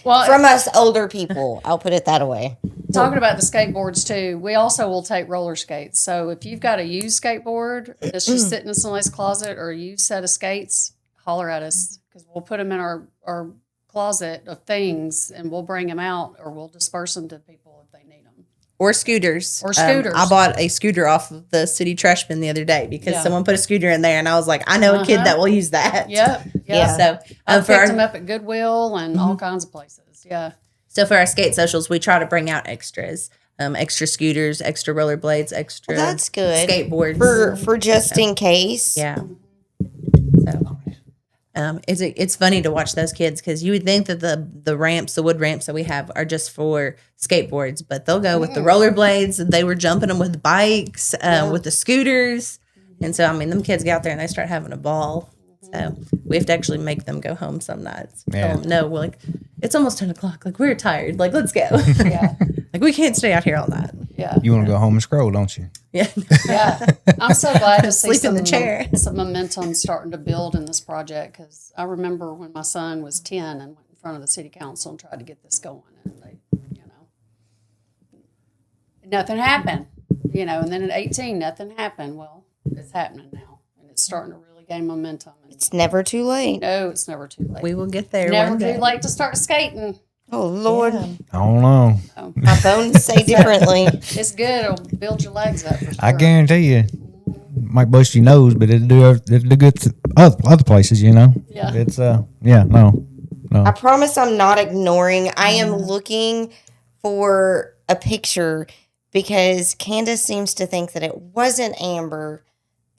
Well, from us older people. I'll put it that way. talking about the skateboards too, we also will take roller skates. So if you've got a used skateboard that's just sitting in somebody's closet or a used set of skates, holler at us because we'll put them in our closet of things and we'll bring them out or we'll disperse them to people if they need them. Or scooters. Or scooters. I bought a scooter off of the city trash bin the other day because Yeah. someone put a scooter in there, and I was like, I know a kid that will use that. Yep. Yeah. So I've for picked them our, up at Goodwill and all kinds of places. Yeah. so for our skate socials, we try to bring out extras, extra scooters, extra rollerblades, extra That's good. skateboards. For just in case. Yeah. So, it's funny to watch those kids because you would think that the ramps, the wood ramps that we have, are just for skateboards, but they'll go with the rollerblades. They were jumping them with bikes, with the scooters, and so I mean, them kids get out there and they start having a ball. So we have to actually make them go home some nights. Yeah. Tell them, no, we're like, it's almost 10:00. Like, we're tired. Like, let's go. Yeah. Like, we can't stay out here all night. Yeah. You want to go home and scroll, don't you? Yeah. Yeah, I'm so glad to see Sleep in the chair. some momentum starting to build in this project because I remember when my son was 10 and went in front of the city council and tried to get this going, and they, nothing happened, and then at 18, nothing happened. Well, it's happening now, and it's starting to really gain momentum. And It's never too late. no, it's never too late. We will get there. Never one too day. late to start skating. Oh, Lord. Yeah. I don't know. My bones say differently. It's good. It'll build your legs up. For sure. I guarantee you, might bust your nose, but it'll do good to other places. Yeah. It's no. I promise I'm not ignoring. I am looking for a picture because Candace seems to think that it wasn't Amber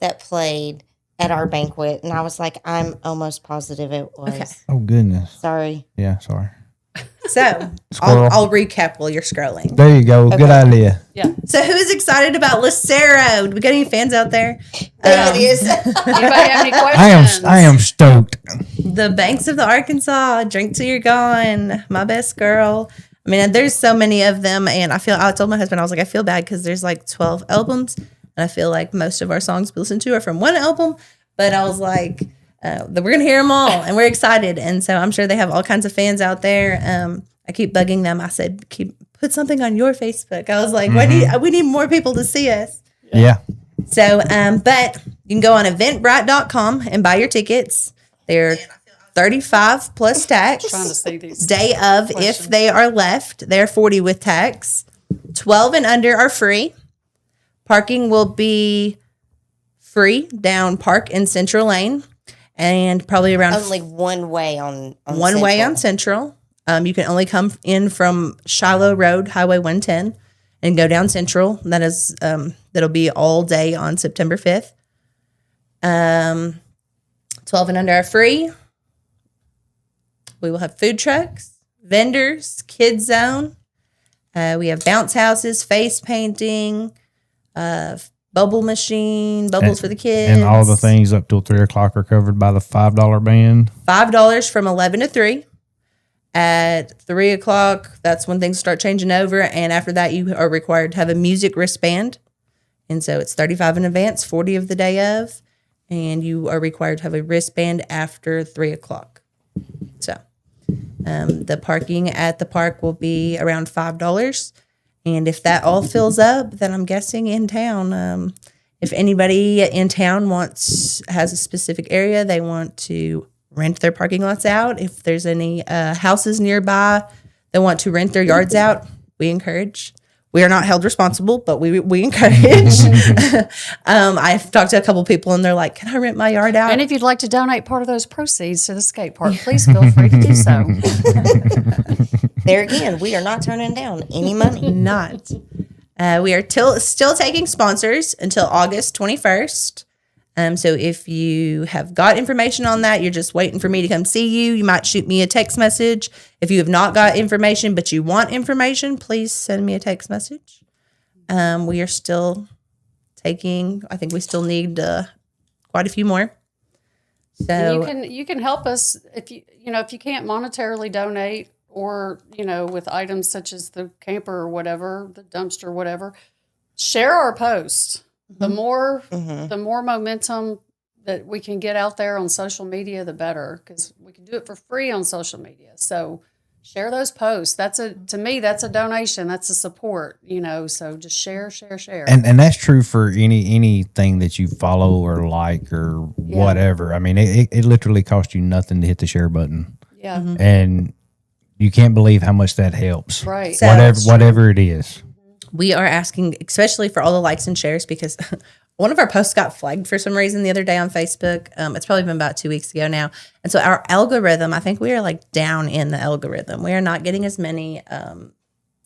that played at our banquet. And I was like, I'm almost positive it was. Okay. Oh goodness. Sorry. Yeah, sorry. So Squirrel. I'll recap while you're scrolling. There you go. Good idea. Yeah. So who's excited about Lucero? Do we got any fans out there? There it is. Anybody have any I questions? am stoked. The banks of the Arkansas, drink till you're gone, my best girl. I mean, there's so many of them, and I told my husband, I was like, I feel bad because there's like 12 albums, and I feel like most of our songs we listen to are from one album, but I was like, that we're gonna hear them all, and we're excited, and so I'm sure they have all kinds of fans out there. I keep bugging them. I said, put something on your Facebook. I was like, we need more people to see us. Yeah. So, but you can go on eventbrite.com and buy your tickets. They're 35 plus tax. Trying to see these. Day of, if they are left, they're 40 with tax. 12 and under are free. Parking will be free down Park and Central Lane, and probably around Only one way on one way on Central. You can only come in from Shiloh Road, Highway 110, and go down Central. That is that'll be all day on September 5th. 12 and under are free. We will have food trucks, vendors, kids zone. We have bounce houses, face painting, bubble machine, bubbles for the kids, And all the things up till 3:00 are covered by the $5 band. $5 from 11 to 3. At 3:00, that's when things start changing over. And after that, you are required to have a music wristband. And so it's 35 in advance, 40 of the day of. And you are required to have a wristband after 3:00. So the parking at the park will be around $5. And if that all fills up, then I'm guessing in town, if anybody in town has a specific area they want to rent their parking lots out, if there's any houses nearby that want to rent their yards out, we encourage. We are not held responsible, but we encourage. I've talked to a couple people and they're like, can I rent my yard out? And if you'd like to donate part of those proceeds to the skate park, please feel free to do so. There again, we are not turning down any money. Not. We are still taking sponsors until August 21st. So if you have got information on that, you're just waiting for me to come see you. You might shoot me a text message. If you have not got information, but you want information, please send me a text message. We are still taking, I think we still need quite a few more. So you can help us if you can't monetarily donate, or with items such as the camper or whatever, the dumpster, whatever. Share our post. The more momentum that we can get out there on social media, the better, because we can do it for free on social media. So share those posts. To me, that's a donation. That's a support, so just share. And that's true for anything that you follow or like or whatever. I mean, it literally costs you nothing to hit the share button. Yeah. And you can't believe how much that helps. Right. So- Whatever it is. we are asking, especially for all the likes and shares, because one of our posts got flagged for some reason the other day on Facebook. It's probably been about 2 weeks ago now. And so our algorithm, I think we are like down in the algorithm. We are not getting as many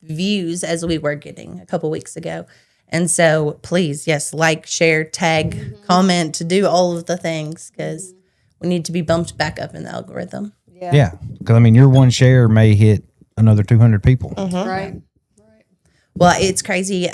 views as we were getting a couple weeks ago. And so please, yes, like, share, tag, comment, to do all of the things, because we need to be bumped back up in the algorithm. Yeah. Because, I mean, your one share may hit another 200 people. Right. Well, it's crazy.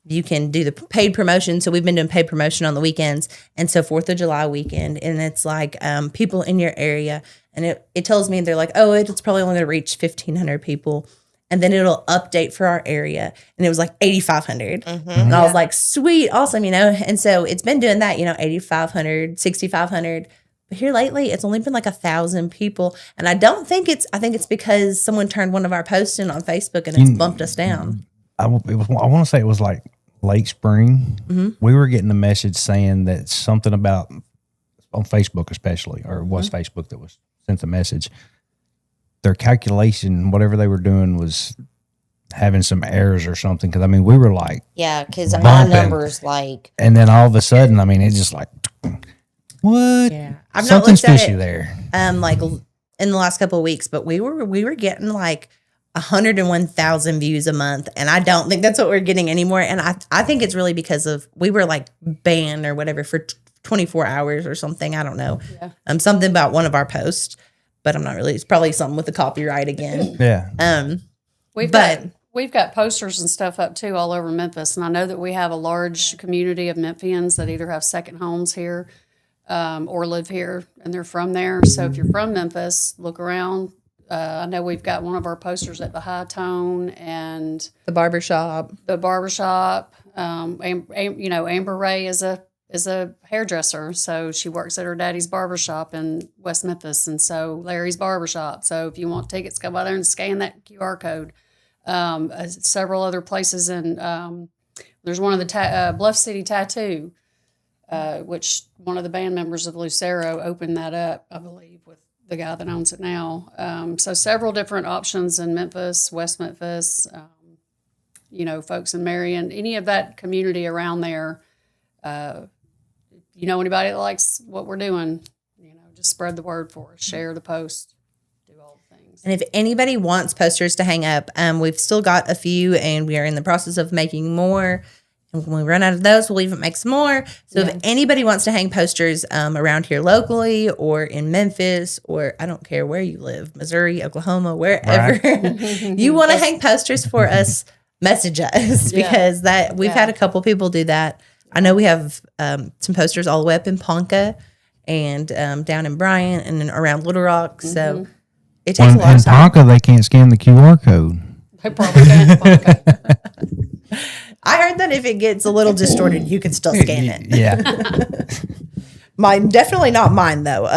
You can do the paid promotion. So we've been doing paid promotion on the weekends. And so 4th of July weekend, and it's like people in your area, and it tells me, they're like, oh, it's probably only going to reach 1,500 people. And then it'll update for our area. And it was like 8,500. And I was like, sweet, awesome, And so it's been doing that, 8,500, 6,500. But here lately, it's only been like 1,000 people. And I think it's because someone turned one of our posts in on Facebook and it's bumped us down. I want to say it was like late spring. We were getting a message saying that something about, on Facebook especially, or it was Facebook that was sent the message, their calculation, whatever they were doing, was having some errors or something. Because, I mean, we were like, Yeah, because my bumping. number's like, and then all of a sudden, I mean, it's just like, what? Yeah. I've not Something's looked at fishy it, there. like in the last couple of weeks, but we were getting like 101,000 views a month. And I don't think that's what we're getting anymore. And I think it's really because of, we were like banned or whatever for 24 hours or something. I don't know. Yeah. Something about one of our posts, but I'm not really, it's probably something with the copyright again. Yeah. We've got posters and stuff up too all over Memphis, and I know that we have a large community of Memphians that either have second homes here or live here, and they're from there. So if you're from Memphis, look around. I know we've got one of our posters at the High Tone and The barbershop. Amber Ray is a hairdresser, so she works at her daddy's barbershop in West Memphis, and so Larry's barbershop. So if you want tickets, go by there and scan that QR code. Several other places, and there's one of the Bluff City Tattoo, which one of the band members of Lucero opened that up, I believe, with the guy that owns it now. So several different options in Memphis, West Memphis, folks in Marion, any of that community around there. Anybody that likes what we're doing, just spread the word for us, share the post, do all the things. And if anybody wants posters to hang up, we've still got a few, and we are in the process of making more. And when we run out of those, we'll even make some more. So if anybody wants to hang posters around here locally or in Memphis, or I don't care where you live, Missouri, Oklahoma, wherever, you want to hang posters for us, message us, because we've had a couple people do that. I know we have some posters all the way up in Ponca and down in Bryant and then around Little Rock. So it takes a lot In of time. Ponca, they can't scan the QR code. They probably can. I heard that if it gets a little distorted, you can still scan it. Yeah. Mine, definitely not mine though.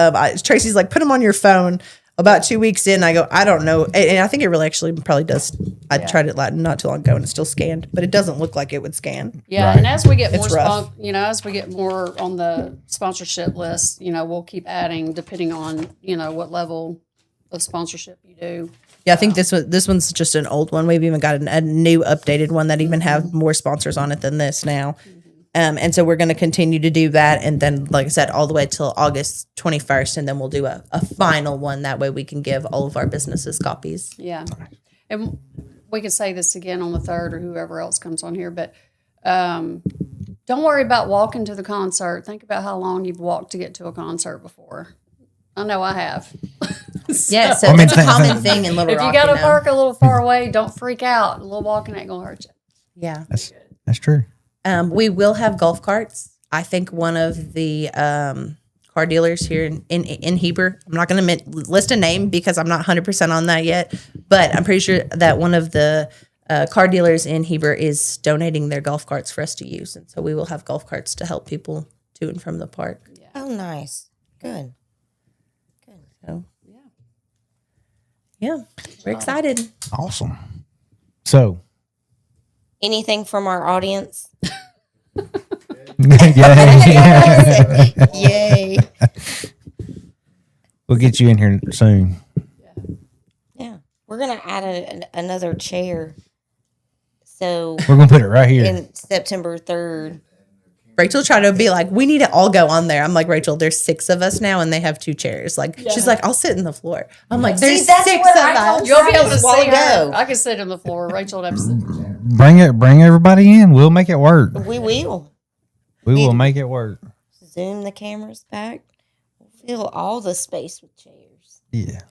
Tracy's like, put them on your phone. About 2 weeks in, I go, I don't know. And I think it really actually probably does. I tried it not too long ago and it's still scanned, but it doesn't look like it would scan. Yeah, Right. and as we get more, It's rough. as we get more on the sponsorship list, we'll keep adding depending on what level of sponsorship you do. Yeah, I think this one's just an old one. We've even got a new updated one that even have more sponsors on it than this now. And so we're going to continue to do that. And then, like I said, all the way till August 21st. And then we'll do a final one. That way we can give all of our businesses copies. Yeah. And we could say this again on the 3rd or whoever else comes on here, but don't worry about walking to the concert. Think about how long you've walked to get to a concert before. I know I have. Yeah, so it's a common thing in Little If Rock. you got to park a little far away, don't freak out. A little walking ain't going to hurt you. Yeah. That's true. We will have golf carts. I think one of the car dealers here in Heber, I'm not going to list a name because I'm not 100% on that yet, but I'm pretty sure that one of the car dealers in Heber is donating their golf carts for us to use. And so we will have golf carts to help people to and from the park. Oh, nice. Good. So, yeah, we're excited. Awesome. So, Anything from our audience? yeah. Yay. We'll get you in here soon. Yeah. We're going to add another chair. So We're going to put it right here. in September 3rd. Rachel tried to be like, we need to all go on there. I'm like, Rachel, there's 6 of us now and they have 2 chairs. Like, she's like, I'll sit in the floor. I'm like, there's that's 6 what of I told us. you. You'll be able to While see her. ago. I can sit on the floor. Rachel would have to sit in the chair. Bring everybody in. We'll make it work. We will. We will make it work. Zoom the cameras back. We'll fill all the space with chairs. Yeah.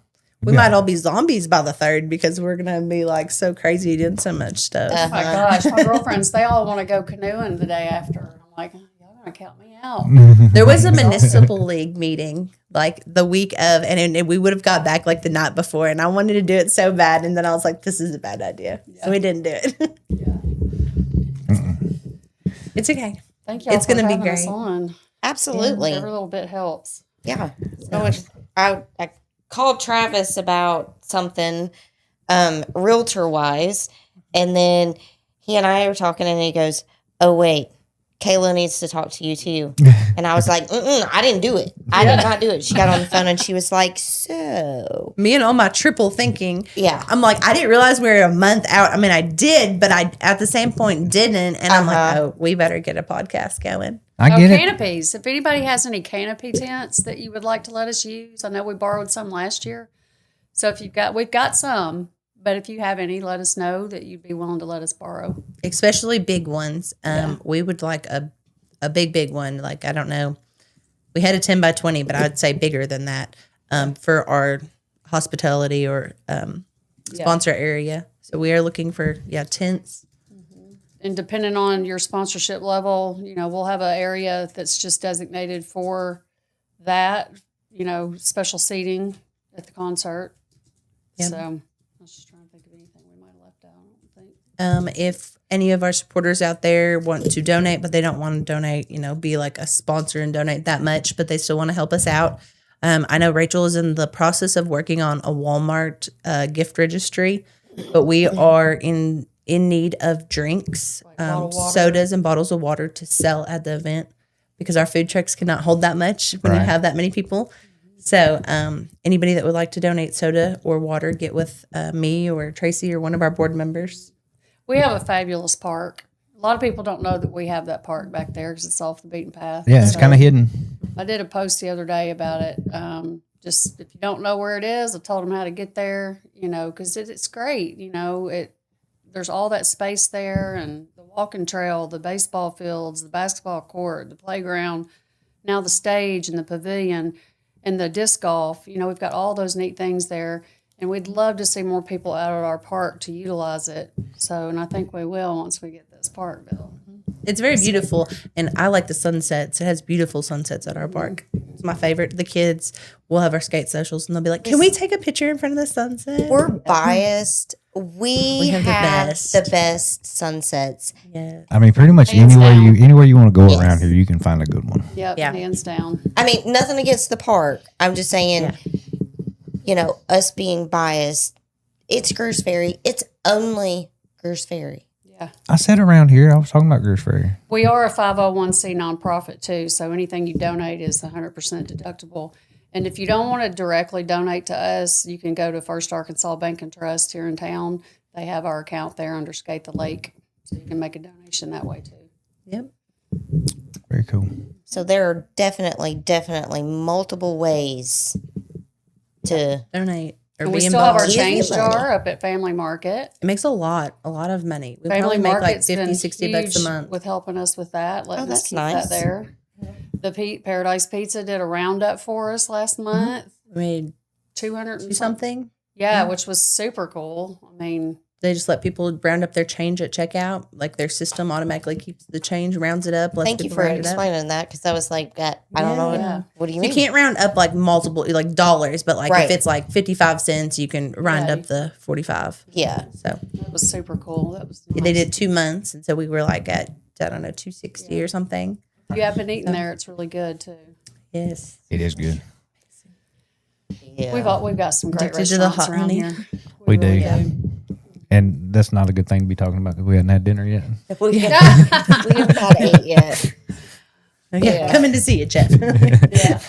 We might all be zombies by the 3rd because we're going to be like so crazy doing so much stuff. Oh my gosh, my girlfriends, they all want to go canoeing the day after. And I'm like, y'all going to count me out. There was a municipal league meeting like the week of, and we would have got back like the night before, and I wanted to do it so bad, and then I was like, this is a bad idea. So we didn't do it. It's okay. Thank y'all It's for gonna be having us great. on. Absolutely. Every little bit helps. Yeah. So I called Travis about something realtor wise, and then he and I were talking, and he goes, "Oh wait, Kayla needs to talk to you too." And I was like, I didn't do it. I did not do it. She got on the phone and she was like, so Me and all my triple thinking. yeah. I'm like, I didn't realize we were a month out. I mean, I did, but I at the same point didn't. And I'm like, oh, we better get a podcast going. I get it. Canopies. If anybody has any canopy tents that you would like to let us use, I know we borrowed some last year. So if we've got some, but if you have any, let us know that you'd be willing to let us borrow. Especially big ones. We would like a big one. Like, I don't know. We had a 10 by 20, but I'd say bigger than that for our hospitality or sponsor area. So we are looking for, tents. And depending on your sponsorship level, we'll have an area that's just designated for that, special seating at the concert. Yep. So I was just trying to think of anything we might have left out. I don't think. If any of our supporters out there want to donate, but they don't want to donate, be like a sponsor and donate that much, but they still want to help us out. I know Rachel is in the process of working on a Walmart gift registry, but we are in need of drinks, bottled water. sodas and bottles of water to sell at the event because our food trucks cannot hold that much when you Right. have that many people. So anybody that would like to donate soda or water, get with me or Tracy or one of our board members. We have a fabulous park. A lot of people don't know that we have that park back there because it's off the beaten path. Yeah, it's So kind of hidden. I did a post the other day about it. Just if you don't know where it is, I told them how to get there, because it's great. There's all that space there and the walking trail, the baseball fields, the basketball court, the playground, now the stage and the pavilion and the disc golf. We've got all those neat things there. And we'd love to see more people out at our park to utilize it. So, and I think we will once we get this park built. It's very beautiful, and I like the sunsets. It has beautiful sunsets at our park. It's my favorite. The kids will have our skate socials, and they'll be like, "Can we take a picture in front of the sunset?" We're biased. We have have the the best sunsets. Yeah. I mean, pretty much Hands anywhere down. you want to go Yes. around here, you can find a good one. Yep, Yeah. hands down. I mean, nothing against the park. I'm just saying, us being biased, it's Greers Ferry. It's only Greers Ferry. Yeah. I said around here, I was talking about Greers Ferry. We are a 501c nonprofit too, so anything you donate is 100% deductible. And if you don't want to directly donate to us, you can go to First Arkansas Bank and Trust here in town. They have our account there under Skate the Lake, so you can make a donation that way too. Yep. Very cool. So there are definitely multiple ways to. Donate or And be we still have our involved. change money. jar up at Family Market. It makes a lot of money. We Family probably make like Market's 50, been 60 bucks a huge month. with helping us with that. Letting us that's keep nice. that there. The Paradise Pizza did a roundup for us last month. We made 200 and something. Yeah, which was super cool. I mean, They just let people round up their change at checkout. Like their system automatically keeps the change, rounds it up. Lets Thank you people for round it up. explaining that because I was like, I don't know. Yeah. What do you You mean? can't round up like multiple like dollars, but like Right. if it's like 55 cents, you can round Right. up the 45. Yeah. So that was super cool. That was nice. they did 2 months, and so we were like at I don't know 260 or something. If you have been eating there, it's really good too. Yes. It is good. Yeah. We've got some great Addicted to the restaurants hot around honey. here. We really do. And that's not a good thing to be talking about because we hadn't had dinner yet. we haven't had 8 yet. Yeah. Coming to see you, Jeff. Yeah.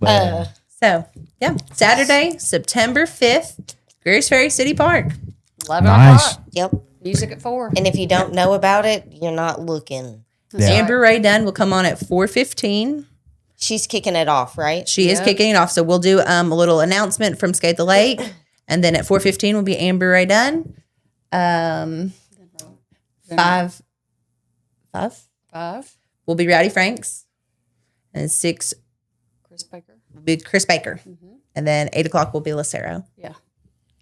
But, So yeah, Saturday, September 5th, Greers Ferry City Park. 11 Nice. o'clock. Yep. Music at 4. And if you don't know about it, you're not looking. Yeah. Amber Ray Dunn will come on at 4:15. She's kicking it off, right? She is kicking it off. So we'll do a little announcement from Skate the Lake. And then at 4:15 will be Amber Ray Dunn. 5 will be Rowdy Franks. And 6 Chris Baker. will be Chris Baker. And then 8 o'clock will be Lucero. Yeah.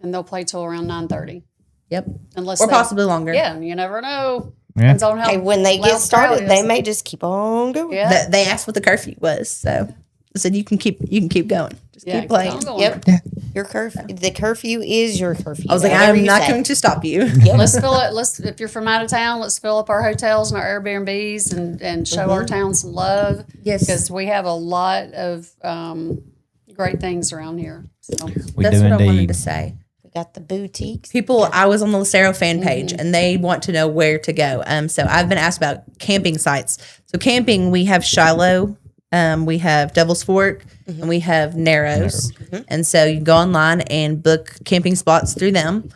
And they'll play till around 9:30. Yep. Unless Or they- possibly longer. Yeah, you never know. Yeah. Depends on how Hey, when they loud get the started, crowd they is. may just keep on going. Yeah. They asked what the curfew was. So I said, you can keep going. Just Yeah, keep playing. keep on going. Yep. Yeah. Your curfew. The curfew is your curfew. I was like, whatever I'm you not say. going to stop you. Let's fill it. If you're from out of town, let's fill up our hotels and our Airbnbs and show our town some love. Yes. Because we have a lot of great things around here. So We That's do what I wanted indeed. to say. We got the boutiques. People, I was on the Lucero fan page and they want to know where to go. So I've been asked about camping sites. So camping, we have Shiloh, we have Devil's Fork, and we have Narrows. And so you can go online and book camping spots through them.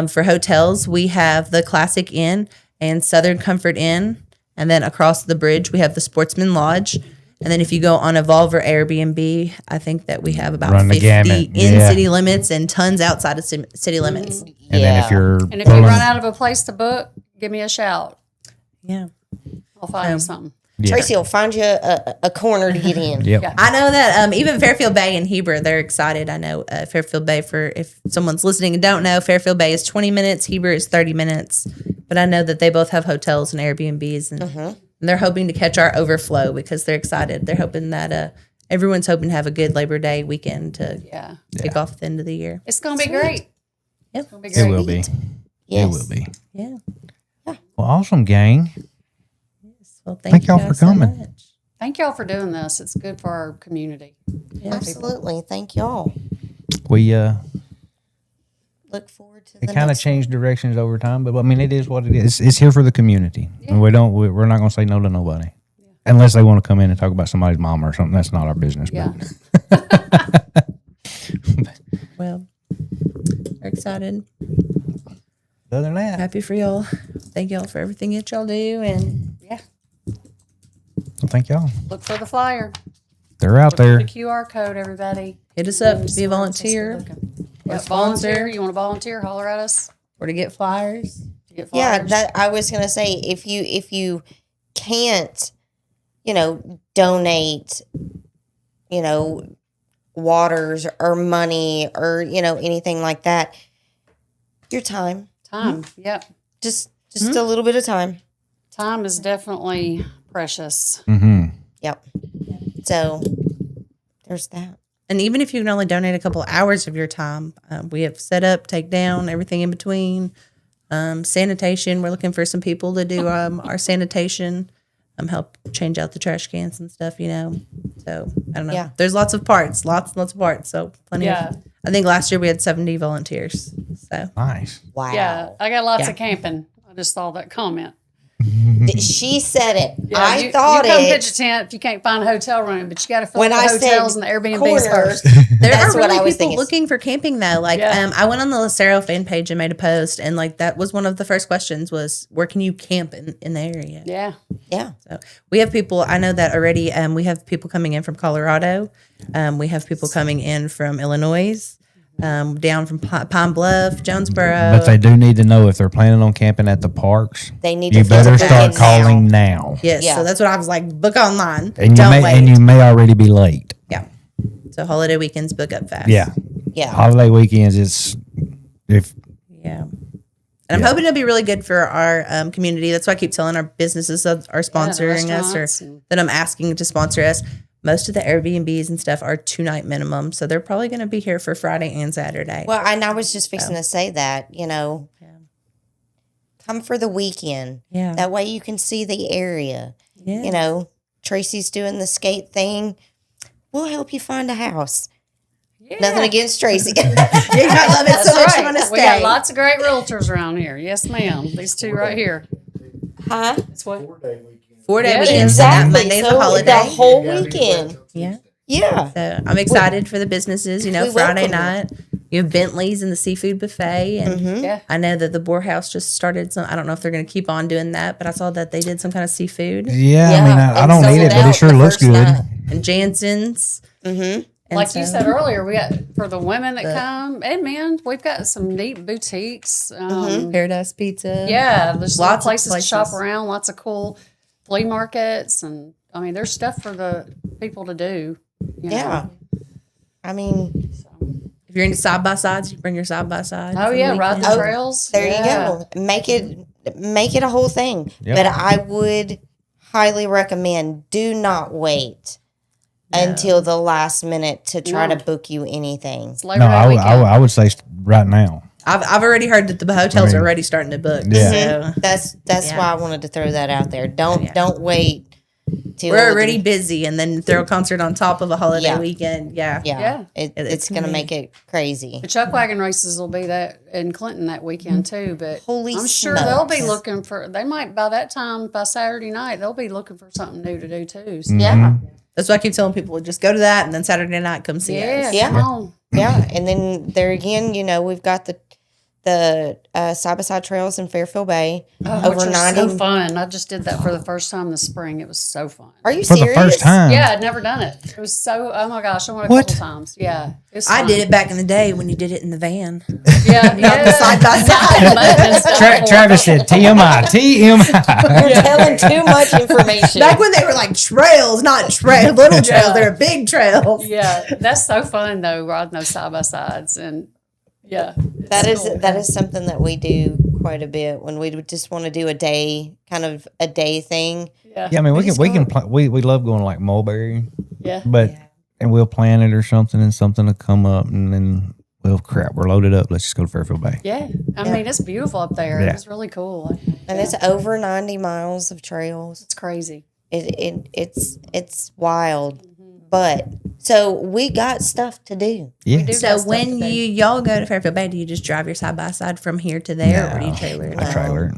For hotels, we have the Classic Inn and Southern Comfort Inn. And then across the bridge, we have the Sportsman Lodge. And then if you go on Evolve or Airbnb, I think that we have about Run the 50 gamut. in Yeah. city limits and tons outside of city limits. And then if you're and if you run out of a place to book, give me a shout. Yeah. I'll find you something. yeah. Tracy will find you a corner to get in. Yep. Yeah. I know that even Fairfield Bay and Heber, they're excited. I know Fairfield Bay, for if someone's listening and don't know, Fairfield Bay is 20 minutes, Heber is 30 minutes. But I know that they both have hotels and Airbnbs, and they're hoping to catch our overflow because they're excited. They're hoping that everyone's hoping to have a good Labor Day weekend to Yeah. kick off the end of the year. It's going to be great. Yep. It's going to be It great. will be. Yes. It will be. Yeah. Well, awesome, gang. Well, Thank you y'all for guys so coming. much. Thank y'all for doing this. It's good for our community. Absolutely. Thank y'all. We Look forward to the it kind of next changed directions over time, but I mean, it is what it is. It's here for the community. And we're not going to say no to nobody. Unless they want to come in and talk about somebody's mom or something. That's not our business. Yeah. Well, we're excited. But other than that, Happy for y'all. Thank y'all for everything that y'all do. And Yeah. well, thank y'all. Look for the flyer. They're out The there. QR code, everybody. hit us up to be a volunteer Yeah, sponsor. volunteer. You want to volunteer? Holler at us. or to get flyers. To get Yeah, flyers. that I was gonna say if you can't, donate, waters or money or anything like that, your time, Time. Yep. just a little bit of time. Time is definitely precious. Mm-hmm. Yep. So there's that. And even if you can only donate a couple hours of your time, we have set up, take down, everything in between. Sanitation, we're looking for some people to do our sanitation, help change out the trash cans and stuff, So, I don't know. Yeah. There's lots of parts, lots and lots of parts. So, plenty Yeah. of. I think last year we had 70 volunteers. So, Nice. Wow. Yeah. I got lots Yeah. of camping. I just saw that comment. She said it. Yeah, I thought you come it. pitch a tent if you can't find a hotel room, but you got to fill When the I hotels said and the Airbnbs corner, first. There That's are what really I was people thinking. looking for camping though. Like, Yeah. I went on the Lucero fan page and made a post, and like that was one of the first questions was where can you camp in the area? Yeah. Yeah. So we have people. I know that already. We have people coming in from Colorado. We have people coming in from Illinois, down from Pine Bluff, Jonesboro. But they do need to know if they're planning on camping at the parks. They need You to better book start it calling now. Yes, Yeah. so that's what I was like. Book online. And you Don't may wait. and you may already be late. Yeah. So holiday weekends book up fast. Yeah. Yeah. Holiday weekends, it's if Yeah. And I'm hoping it'll be really good for our community. That's why I keep telling our businesses that are sponsoring us restaurants or and- that I'm asking to sponsor us. Most of the Airbnbs and stuff are 2-night minimum. So they're probably going to be here for Friday and Saturday. Well, and I was just fixing to say that, come for the weekend. Yeah. That way you can see the area. Yeah. Tracy's doing the skate thing. We'll help you find a house. Nothing against Tracy. You might love it so much you want to We got stay. lots of great realtors around here. Yes, ma'am. These two right here. Huh? That's what. 4-day weekend. 4-day Yeah, weekends. Exactly. And that Monday's So a holiday. the whole You gotta be weekend. waiting till Yeah. Tuesday. Yeah. So I'm excited for the businesses. we Friday welcome night, you have Bentley's and the seafood buffet. And Yeah. I know that the Boar House just started some, I don't know if they're going to keep on doing that, but I saw that they did some kind of seafood. yeah, Yeah, I mean I and don't sold need it, but out it sure the looks first good. night. And Jansen's. Mm-hmm. And Like you so- said earlier, we got for the women that come and men, we've got some neat boutiques. Paradise Pizza. Yeah, there's Lots lots of of places to shop places. around, lots of cool flea markets, and I mean, there's stuff for the people to do. you know. Yeah. I mean, If you're into side by sides, you bring your side by side. Oh yeah, ride the Oh, trails. there Yeah. you go. Make it a whole thing. Yep. But I would highly recommend do not wait until the last minute to try No. to book you anything. It's Labor No, Day I weekend. would say right now. I've already heard that the hotels are already starting to book. Yeah. So That's Yeah. why I wanted to throw that out there. Don't Yeah. don't wait till we're already busy, and then throw a concert on top of a holiday Yeah. weekend. Yeah. yeah. Yeah. It's gonna make it crazy. The chuck wagon races will be that in Clinton that weekend too, but Holy I'm sure they'll be smokes. looking for. They might by that time by Saturday night they'll be looking for something new to do too. So, Yeah. That's why I keep telling people just go to that, and then Saturday night come see yeah, us. Yeah. come on. Yeah. And then there again, we've got the side by side trails in Fairfield Bay. Which are so fun. I just did that for the first time this spring. It was so fun. Are you For serious? the first time. Yeah, I'd never done it. It was so. Oh my gosh, I went a What? couple times. Yeah, it was I fun. did it back in the day when you did it in the van. Yeah, yeah. Side by side. Travis said TMI, TMI. You're telling too much information. Back when they were like trails, not little trails. They were big trails. Yeah, that's so fun though, riding those side by sides, and yeah, That it's is cool. that is something that we do quite a bit when we would just want to do a day thing. Yeah, Yeah, I mean we love going like Mulberry, yeah. but and we'll plan it or something and something to come up and then crap, we're loaded up. Let's just go to Fairfield Bay. Yeah, I mean it's beautiful up there. Yeah. It's really cool. And it's over 90 miles of trails. It's crazy. It's wild. But so we got stuff to do. Yeah. do. So That's when stuff to do. y'all go to Fairfield Bay, do you just drive your side by side from here to there, or do you trailer it? I trailer.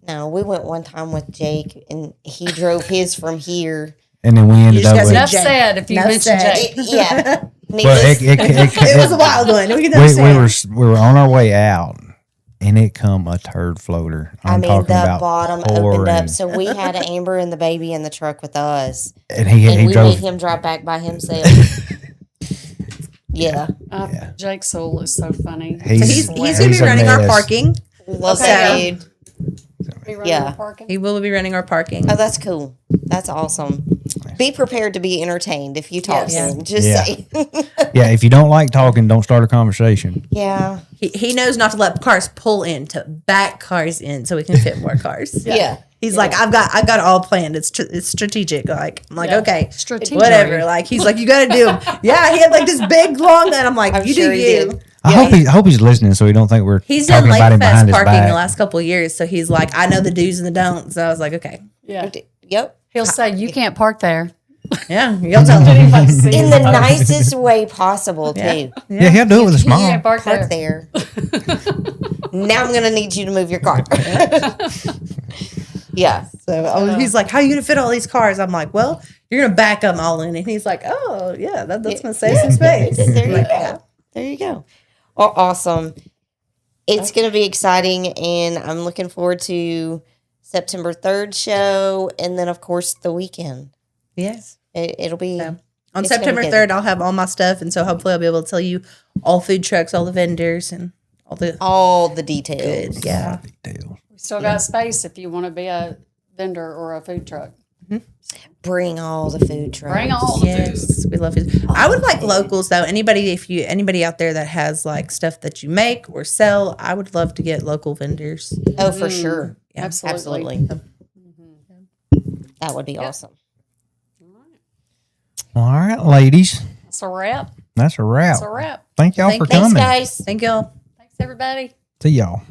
No, we went one time with Jake and he drove his from here. And then we ended just up gotta with Enough Jake. said if you Enough mention said. Jake. Yeah. well, It was a wild one. We can understand. we were on our way out and it come a turd floater. I'm the talking about bottom opened pouring. up. So we had Amber and the baby in the truck with us. And And he we made drove him drive back by himself. Yeah. Jake Soul is so funny. So he's going to be a running our mess. parking. Love Okay. that dude. Be running Yeah. the parking. He will be running our parking. Oh, that's cool. That's awesome. Be prepared to be entertained if you talk Yes. to him. Just Yeah. say. Yeah, if you don't like talking, don't start a conversation. Yeah. He knows not to let cars pull in, to back cars in so we can fit more cars. Yeah. He's like, I've got it all planned. It's strategic. Like, I'm like, Yeah. okay, Strategic. whatever. Like, he's like, you got to do 'em. Yeah, he had like this big long, and I'm like, I'm you sure do he you. did. I hope he's listening so he don't think we're He's done talking about Lake him Fest behind his parking the back. last couple of years, so he's like, I know the do's and the don'ts. So I was like, okay, Yeah. Yep. He'll say you can't park there. yeah, you'll tell him. In the nicest way possible, too. Yeah, he'll do it with a You smile. can't park Park there. there. Now I'm going to need you to move your car. Yeah. So he's like, "How are you gonna fit all these cars?" I'm like, "Well, you're gonna back them all in." And he's like, "Oh, yeah, that's gonna save some space." There you Like, go. yeah. There you go. Oh, awesome. It's going to be exciting, and I'm looking forward to September 3rd show, and then, of course, the weekend. Yes. It'll be... On It's gonna September be 3rd, I'll have all my stuff, and so hopefully I'll be able to tell you all food trucks, all the vendors, and all the details. good. Yeah. Details. We still got space if you want to be a vendor or a food truck. Bring all the food trucks. Bring all the food. Yes, we love food. I would like locals though. Anybody out there that has like stuff that you make or sell, I would love to get local vendors. Oh, for sure. Yeah. Absolutely. That would be awesome. All right, ladies. That's a wrap. That's a wrap. That's a wrap. Thank y'all for Thanks, coming. guys. Thank y'all. Thanks, everybody. See y'all.